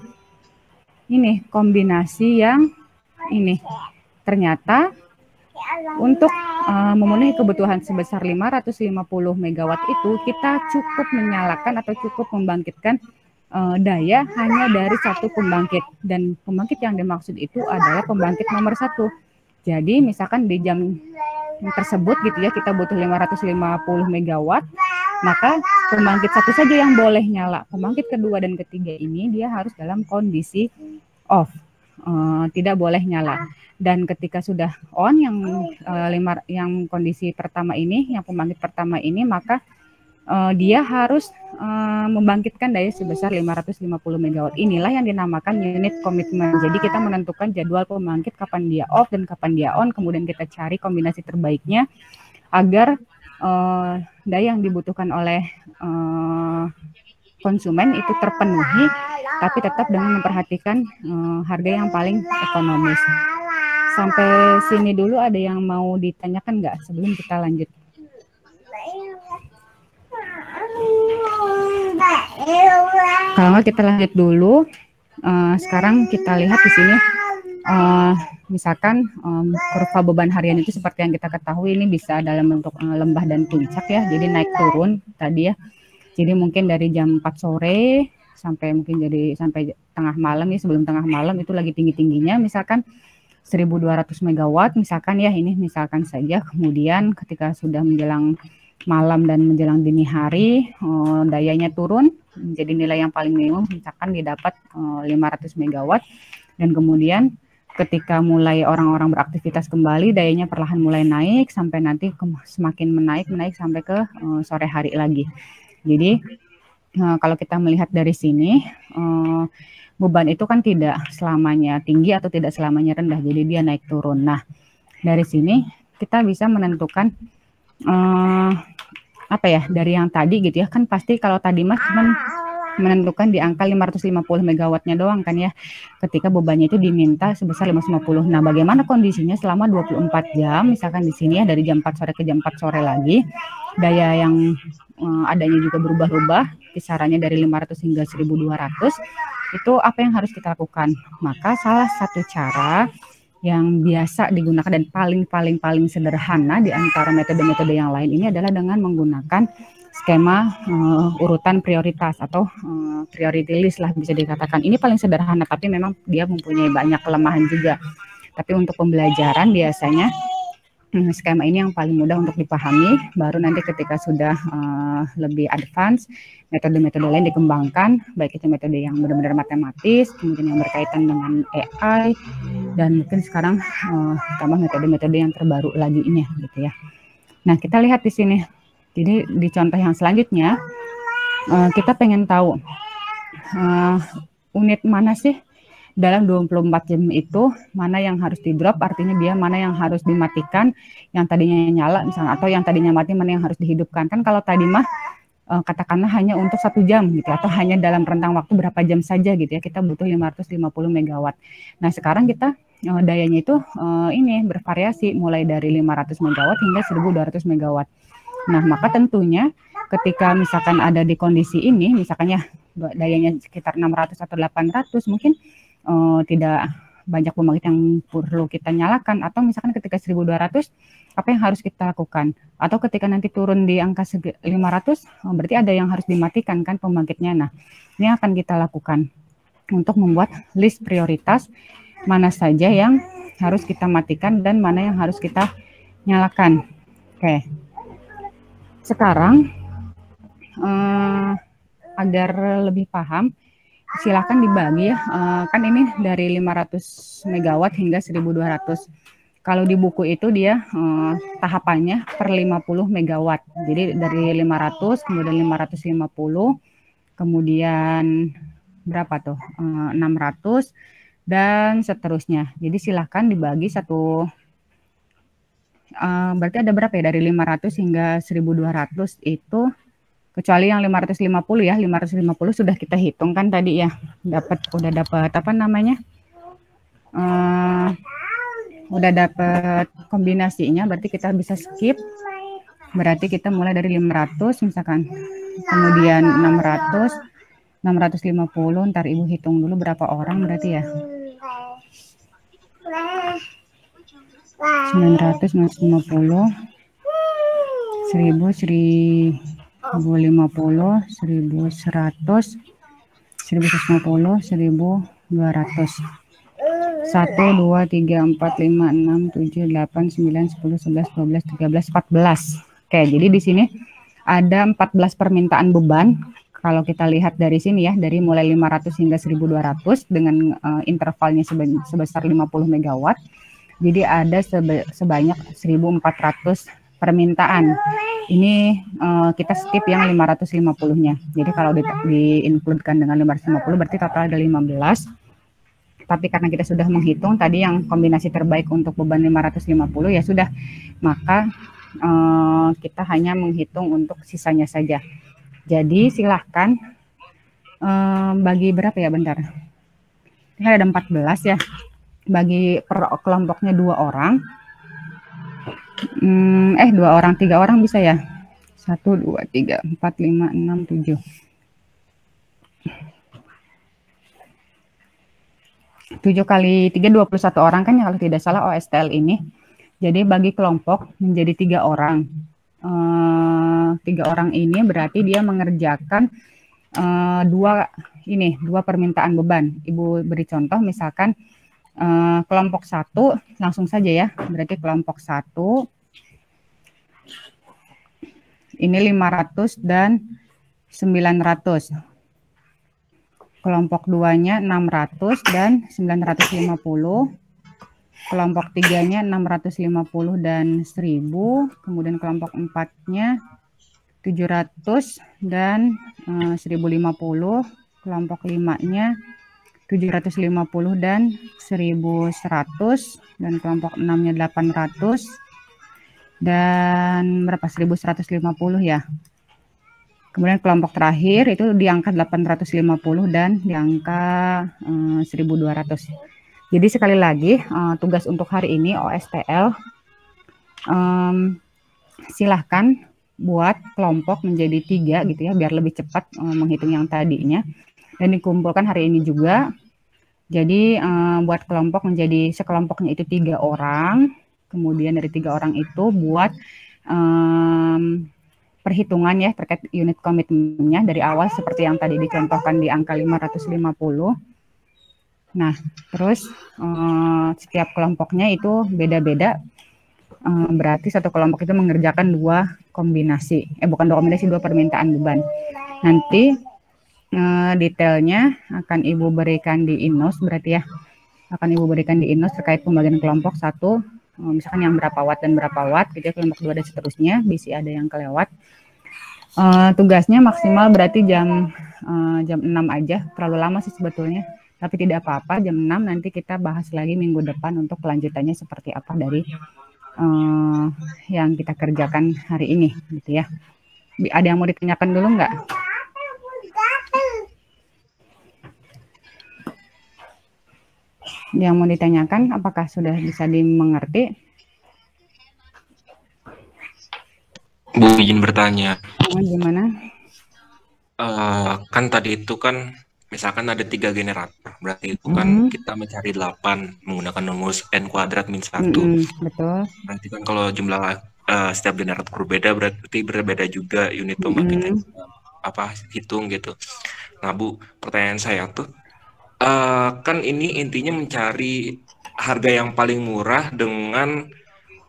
ini kombinasi yang ini. Ternyata untuk memenuhi kebutuhan sebesar 550 megawatt itu kita cukup menyalakan atau cukup membangkitkan daya hanya dari 1 pembangkit, dan pembangkit yang dimaksud itu adalah pembangkit nomor 1. Jadi misalkan di jam tersebut gitu ya kita butuh 550 megawatt, maka pembangkit 1 saja yang boleh nyala. Pembangkit kedua dan ketiga ini dia harus dalam kondisi off, tidak boleh nyala. Dan ketika sudah on yang kondisi pertama ini, yang pembangkit pertama ini, maka dia harus membangkitkan daya sebesar 550 megawatt. Inilah yang dinamakan unit komitmen. Jadi kita menentukan jadwal pembangkit kapan dia off dan kapan dia on, kemudian kita cari kombinasi terbaiknya agar daya yang dibutuhkan oleh konsumen itu terpenuhi, tapi tetap dengan memperhatikan harga yang paling ekonomis. Sampai sini dulu ada yang mau ditanyakan nggak sebelum kita lanjut? Kalau nggak kita lanjut dulu. Sekarang kita lihat di sini, misalkan kurva beban harian itu seperti yang kita ketahui ini bisa dalam bentuk lembah dan puncak ya. Jadi naik turun tadi ya. Jadi mungkin dari jam 4 sore sampai mungkin sampai tengah malam ya, sebelum tengah malam itu lagi tinggi-tingginya misalkan 1.200 megawatt misalkan ya, ini misalkan saja. Kemudian ketika sudah menjelang malam dan menjelang dini hari dayanya turun menjadi nilai yang paling minimum, misalkan didapat 500 megawatt. Dan kemudian ketika mulai orang-orang beraktivitas kembali, dayanya perlahan mulai naik sampai nanti semakin menaik sampai ke sore hari lagi. Jadi kalau kita melihat dari sini, beban itu kan tidak selamanya tinggi atau tidak selamanya rendah, jadi dia naik turun. Nah, dari sini kita bisa menentukan apa ya, dari yang tadi gitu ya, kan pasti kalau tadi Mas cuman menentukan di angka 550 megawattnya doang kan ya, ketika bebannya itu diminta sebesar 550. Nah, bagaimana kondisinya selama 24 jam, misalkan di sini ya dari jam 4 sore ke jam 4 sore lagi, daya yang adanya juga berubah-ubah, kisarannya dari 500 hingga 1200, itu apa yang harus kita lakukan? Maka salah satu cara yang biasa digunakan dan paling sederhana di antara metode-metode yang lain ini adalah dengan menggunakan skema urutan prioritas atau priority list lah bisa dikatakan. Ini paling sederhana, tapi memang dia mempunyai banyak kelemahan juga. Tapi untuk pembelajaran biasanya skema ini yang paling mudah untuk dipahami. Baru nanti ketika sudah lebih advance, metode-metode lain dikembangkan, baik itu metode yang benar-benar matematis, kemudian yang berkaitan dengan AI, dan mungkin sekarang tambah metode-metode yang terbaru lagi ini gitu ya. Nah, kita lihat di sini. Jadi di contoh yang selanjutnya, kita pengen tahu unit mana sih dalam 24 jam itu, mana yang harus di drop, artinya dia mana yang harus dimatikan, yang tadinya nyala misalnya, atau yang tadinya mati mana yang harus dihidupkan. Kan kalau tadi mah katakanlah hanya untuk 1 jam gitu, atau hanya dalam rentang waktu berapa jam saja gitu ya, kita butuh 550 megawatt. Nah, sekarang kita dayanya itu ini bervariasi mulai dari 500 megawatt hingga 1200 megawatt. Nah, maka tentunya ketika misalkan ada di kondisi ini, misalkannya dayanya sekitar 600 atau 800, mungkin tidak banyak pembangkit yang perlu kita nyalakan, atau misalkan ketika 1200 apa yang harus kita lakukan, atau ketika nanti turun di angka 500 berarti ada yang harus dimatikan kan pembangkitnya. Nah, ini akan kita lakukan untuk membuat list prioritas mana saja yang harus kita matikan dan mana yang harus kita nyalakan. Oke, sekarang agar lebih paham, silakan dibagi ya, kan ini dari 500 megawatt hingga 1200. Kalau di buku itu dia tahapannya per 50 megawatt. Jadi dari 500, kemudian 550, kemudian berapa tuh? 600 dan seterusnya. Jadi silakan dibagi satu, berarti ada berapa ya, dari 500 hingga 1200 itu, kecuali yang 550 ya, 550 sudah kita hitung kan tadi ya, udah dapat apa namanya, udah dapat kombinasinya, berarti kita bisa skip. Berarti kita mulai dari 500 misalkan, kemudian 600, 650, ntar Ibu hitung dulu berapa orang berarti ya. 900, 950, 1000, 1050, 1100, 1150, 1200. 1, 2, 3, 4, 5, 6, 7, 8, 9, 10, 11, 12, 13, 14. Oke, jadi di sini ada 14 permintaan beban. Kalau kita lihat dari sini ya, dari mulai 500 hingga 1200 dengan intervalnya sebesar 50 megawatt. Jadi ada sebanyak 1400 permintaan. Ini kita skip yang 550-nya. Jadi kalau di-includekan dengan 550 berarti total ada 15. Tapi karena kita sudah menghitung tadi yang kombinasi terbaik untuk beban 550, ya sudah, maka kita hanya menghitung untuk sisanya saja. Jadi silahkan bagi berapa ya, bentar. Ini ada 14 ya. Bagi per kelompoknya 2 orang. 2 orang, 3 orang bisa ya. 1, 2, 3, 4, 5, 6, 7. 7 kali 3, 21 orang kan ya kalau tidak salah OSTL ini. Jadi bagi kelompok menjadi 3 orang. 3 orang ini berarti dia mengerjakan 2 permintaan beban. Ibu beri contoh misalkan kelompok 1 langsung saja ya. Berarti kelompok 1 ini 500 dan 900. kelompok 2-nya 600 dan 950, kelompok 3-nya 650 dan 1000, kemudian kelompok 4-nya 700 dan 1050, kelompok 5-nya 750 dan 1100, dan kelompok 6-nya 800 dan berapa, 1150 ya. Kemudian kelompok terakhir itu di angka 850 dan di angka 1200. Jadi sekali lagi tugas untuk hari ini OSTL, silahkan buat kelompok menjadi 3 gitu ya, biar lebih cepat menghitung yang tadinya, dan dikumpulkan hari ini juga. Jadi buat kelompok menjadi, sekelompoknya itu 3 orang, kemudian dari 3 orang itu buat perhitungan ya terkait unit komitmennya dari awal seperti yang tadi dicontohkan di angka 550. Nah, terus setiap kelompoknya itu beda-beda, berarti satu kelompok itu mengerjakan 2 kombinasi, bukan 2 kombinasi, 2 permintaan beban. Nanti detailnya akan Ibu berikan di INOS, berarti ya, akan Ibu berikan di INOS terkait pembagian kelompok 1, misalkan yang berapa watt dan berapa watt, gitu ya, kelompok 2 dan seterusnya, bisa ada yang kelewat. Tugasnya maksimal berarti jam 6 aja, terlalu lama sih sebetulnya, tapi tidak apa-apa, jam 6 nanti kita bahas lagi minggu depan untuk kelanjutannya seperti apa dari yang kita kerjakan hari ini, gitu ya. Ada yang mau ditanyakan dulu nggak? Yang mau ditanyakan, apakah sudah bisa dimengerti? Bu, izin bertanya. Gimana? Kan tadi itu kan misalkan ada 3 generator, berarti itu kan kita mencari 8 menggunakan rumus n kuadrat min 1. Betul. Berarti kan kalau jumlah setiap generator berbeda, berarti berbeda juga unit pembangkitan hitung gitu. Nah Bu, pertanyaan saya tuh, kan ini intinya mencari harga yang paling murah dengan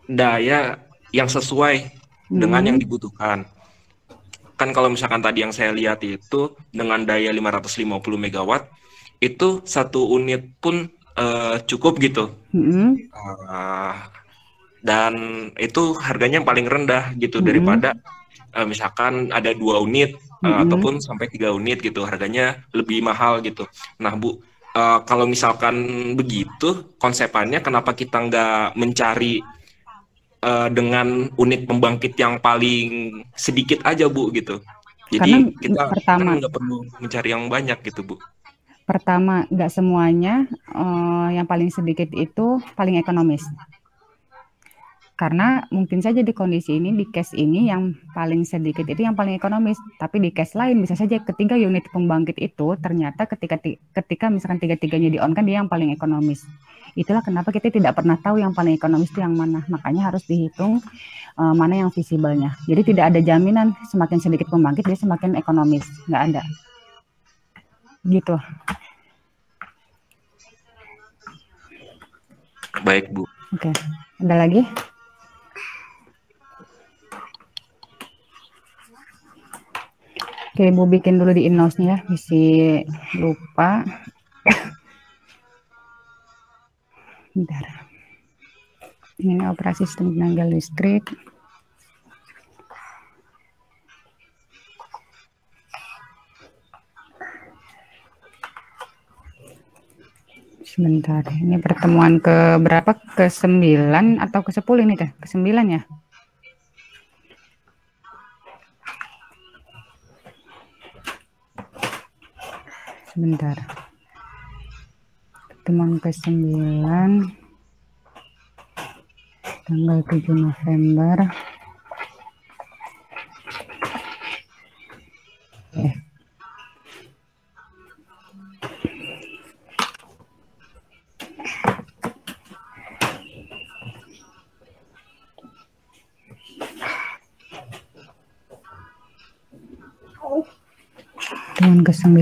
daya yang sesuai dengan yang dibutuhkan. Kan kalau misalkan tadi yang saya lihat itu dengan daya 550 megawatt itu 1 unit pun cukup gitu. Dan itu harganya paling rendah gitu daripada misalkan ada 2 unit ataupun sampai 3 unit gitu, harganya lebih mahal gitu. Nah Bu, kalau misalkan begitu konsepannya, kenapa kita nggak mencari dengan unit pembangkit yang paling sedikit aja Bu gitu. Jadi karena kita pertama, kan nggak perlu mencari yang banyak gitu Bu. Pertama, nggak semuanya yang paling sedikit itu paling ekonomis. Karena mungkin saja di kondisi ini, di case ini yang paling sedikit itu yang paling ekonomis. Tapi di case lain bisa saja ketiga unit pembangkit itu ternyata ketika misalkan 3-3-nya di-on-kan dia yang paling ekonomis. Itulah kenapa kita tidak pernah tahu yang paling ekonomis itu yang mana. Makanya harus dihitung mana yang visibelnya. Jadi tidak ada jaminan semakin sedikit pembangkit dia semakin ekonomis. Nggak ada. Gitu. Baik Bu. Oke. Ada lagi? Oke, Ibu bikin dulu di INOS-nya ya, bisa lupa. Bentar. Ini operasi sistem tenaga listrik. Sebentar, ini pertemuan ke berapa? Ke-9 atau ke-10 ini teh? Ke-9 ya? Sebentar. Pertemuan ke-9 tanggal 7 November. Pertemuan ke-9.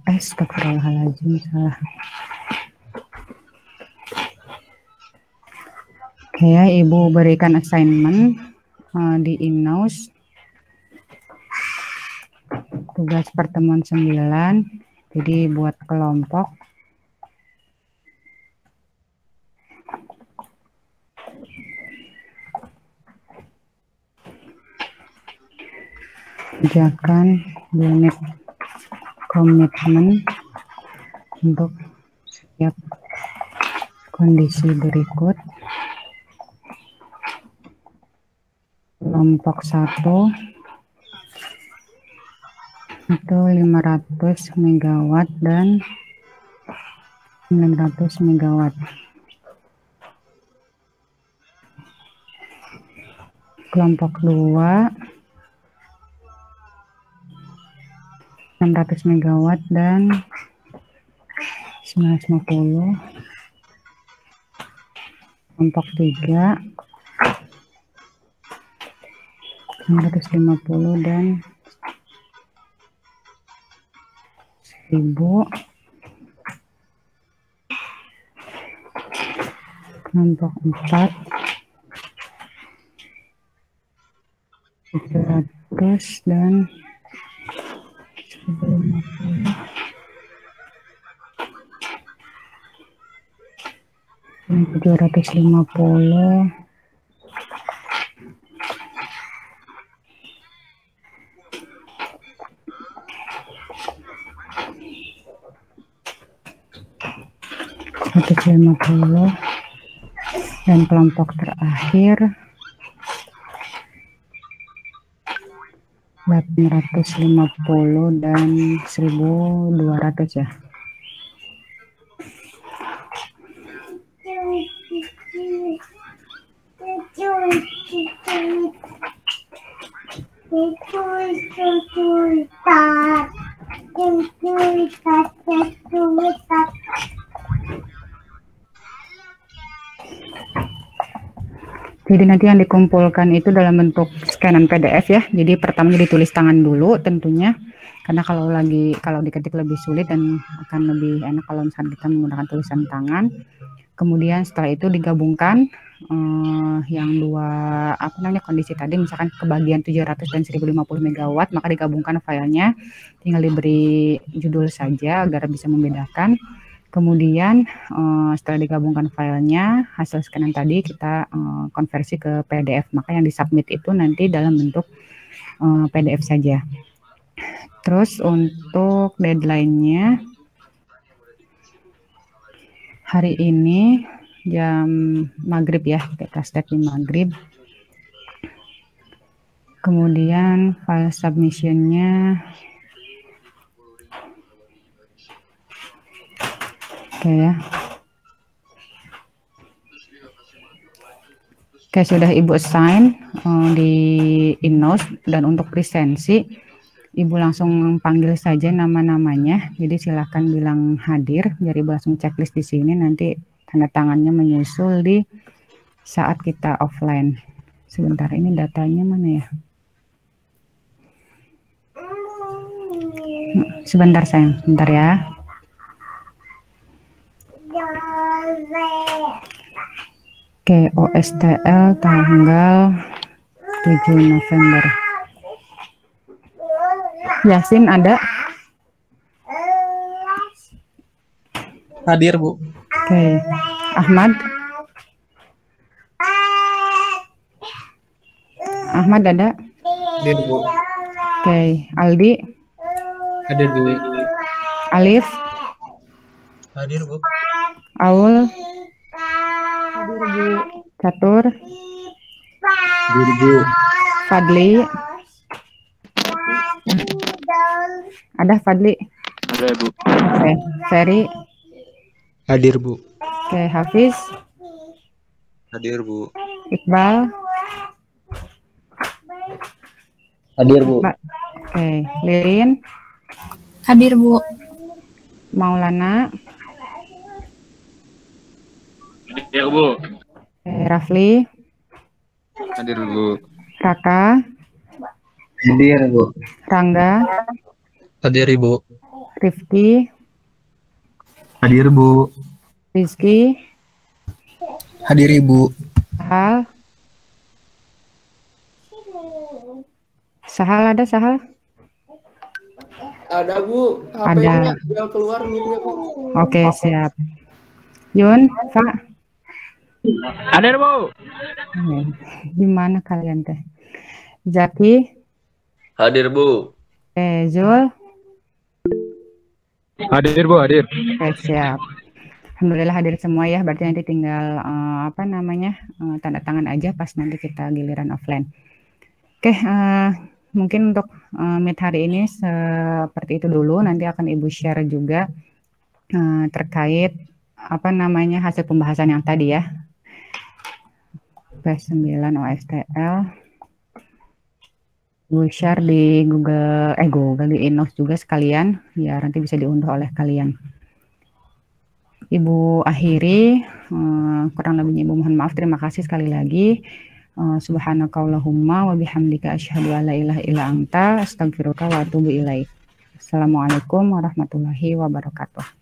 Astagfirullahaladzim, salah. Oke ya, Ibu berikan assignment di INOS. Tugas pertemuan 9. Jadi buat kelompok kerjakan unit komitmen untuk setiap kondisi berikut. Kelompok 1 itu 500 megawatt dan 900 megawatt. Kelompok 2 600 megawatt dan 950. Kelompok 3 650 dan 1000. Kelompok 4 700 dan 1050. 750 150 dan kelompok terakhir 850 dan 1200 ya. Jadi nanti yang dikumpulkan itu dalam bentuk scanan PDF ya. Jadi pertamanya ditulis tangan dulu tentunya. Karena kalau diketik lebih sulit dan akan lebih enak kalau misalnya kita menggunakan tulisan tangan. Kemudian setelah itu digabungkan yang dua kondisi tadi, misalkan kebagian 700 dan 1050 megawatt, maka digabungkan filenya. Tinggal diberi judul saja agar bisa membedakan. Kemudian setelah digabungkan filenya, hasil scanan tadi kita konversi ke PDF. Maka yang disubmit itu nanti dalam bentuk PDF saja. Terus untuk deadline-nya hari ini jam maghrib ya, kita start di maghrib. Kemudian file submission-nya oke ya. Oke, sudah Ibu assign di InNotes, dan untuk lisensi Ibu langsung panggil saja nama-namanya. Jadi silakan bilang hadir, biar Ibu langsung checklist di sini, nanti tanda tangannya menyusul di saat kita offline. Sebentar, ini datanya mana ya? Sebentar sayang, sebentar ya. Oke, OSTL tanggal 7 November. Yasin ada? Hadir, Bu. Oke, Ahmad? Ahmad ada? Hadir, Bu. Oke, Aldi? Hadir, Bu. Alif? Hadir, Bu. Aul? Catur? Hadir, Bu. Fadli? Ada Fadli? Ada, Bu. Oke, Ferry? Hadir, Bu. Oke, Hafiz? Hadir, Bu. Iqbal? Hadir, Bu. Oke, Lirin? Hadir, Bu. Maulana? Hadir, Bu. Oke, Rafli? Hadir, Bu. Raka? Hadir, Bu. Rangga? Hadir, Bu. Rifki? Hadir, Bu. Rizky? Hadir, Bu. Sahal? Sahal ada Sahal? Ada Bu, HP-nya udah keluar mute-nya Bu. Oke, siap. Yun, Pak. Hadir Bu. Gimana kalian teh? Zaki. Hadir Bu. Zul. Hadir Bu, hadir. Oke, siap. Alhamdulillah hadir semua ya. Berarti nanti tinggal tanda tangan aja pas nanti kita giliran offline. Oke, mungkin untuk meet hari ini seperti itu dulu. Nanti akan Ibu share juga terkait hasil pembahasan yang tadi ya. P9 OSTL. Ibu share di Google di Inbox juga sekalian, ya nanti bisa diunduh oleh kalian. Ibu akhiri, kurang lebihnya Ibu mohon maaf, terima kasih sekali lagi. Subhanakallahumma wa bihamdika asyhadu an la ilaha illa anta astaghfiruka wa atubu ilaik. Assalamualaikum warahmatullahi wabarakatuh.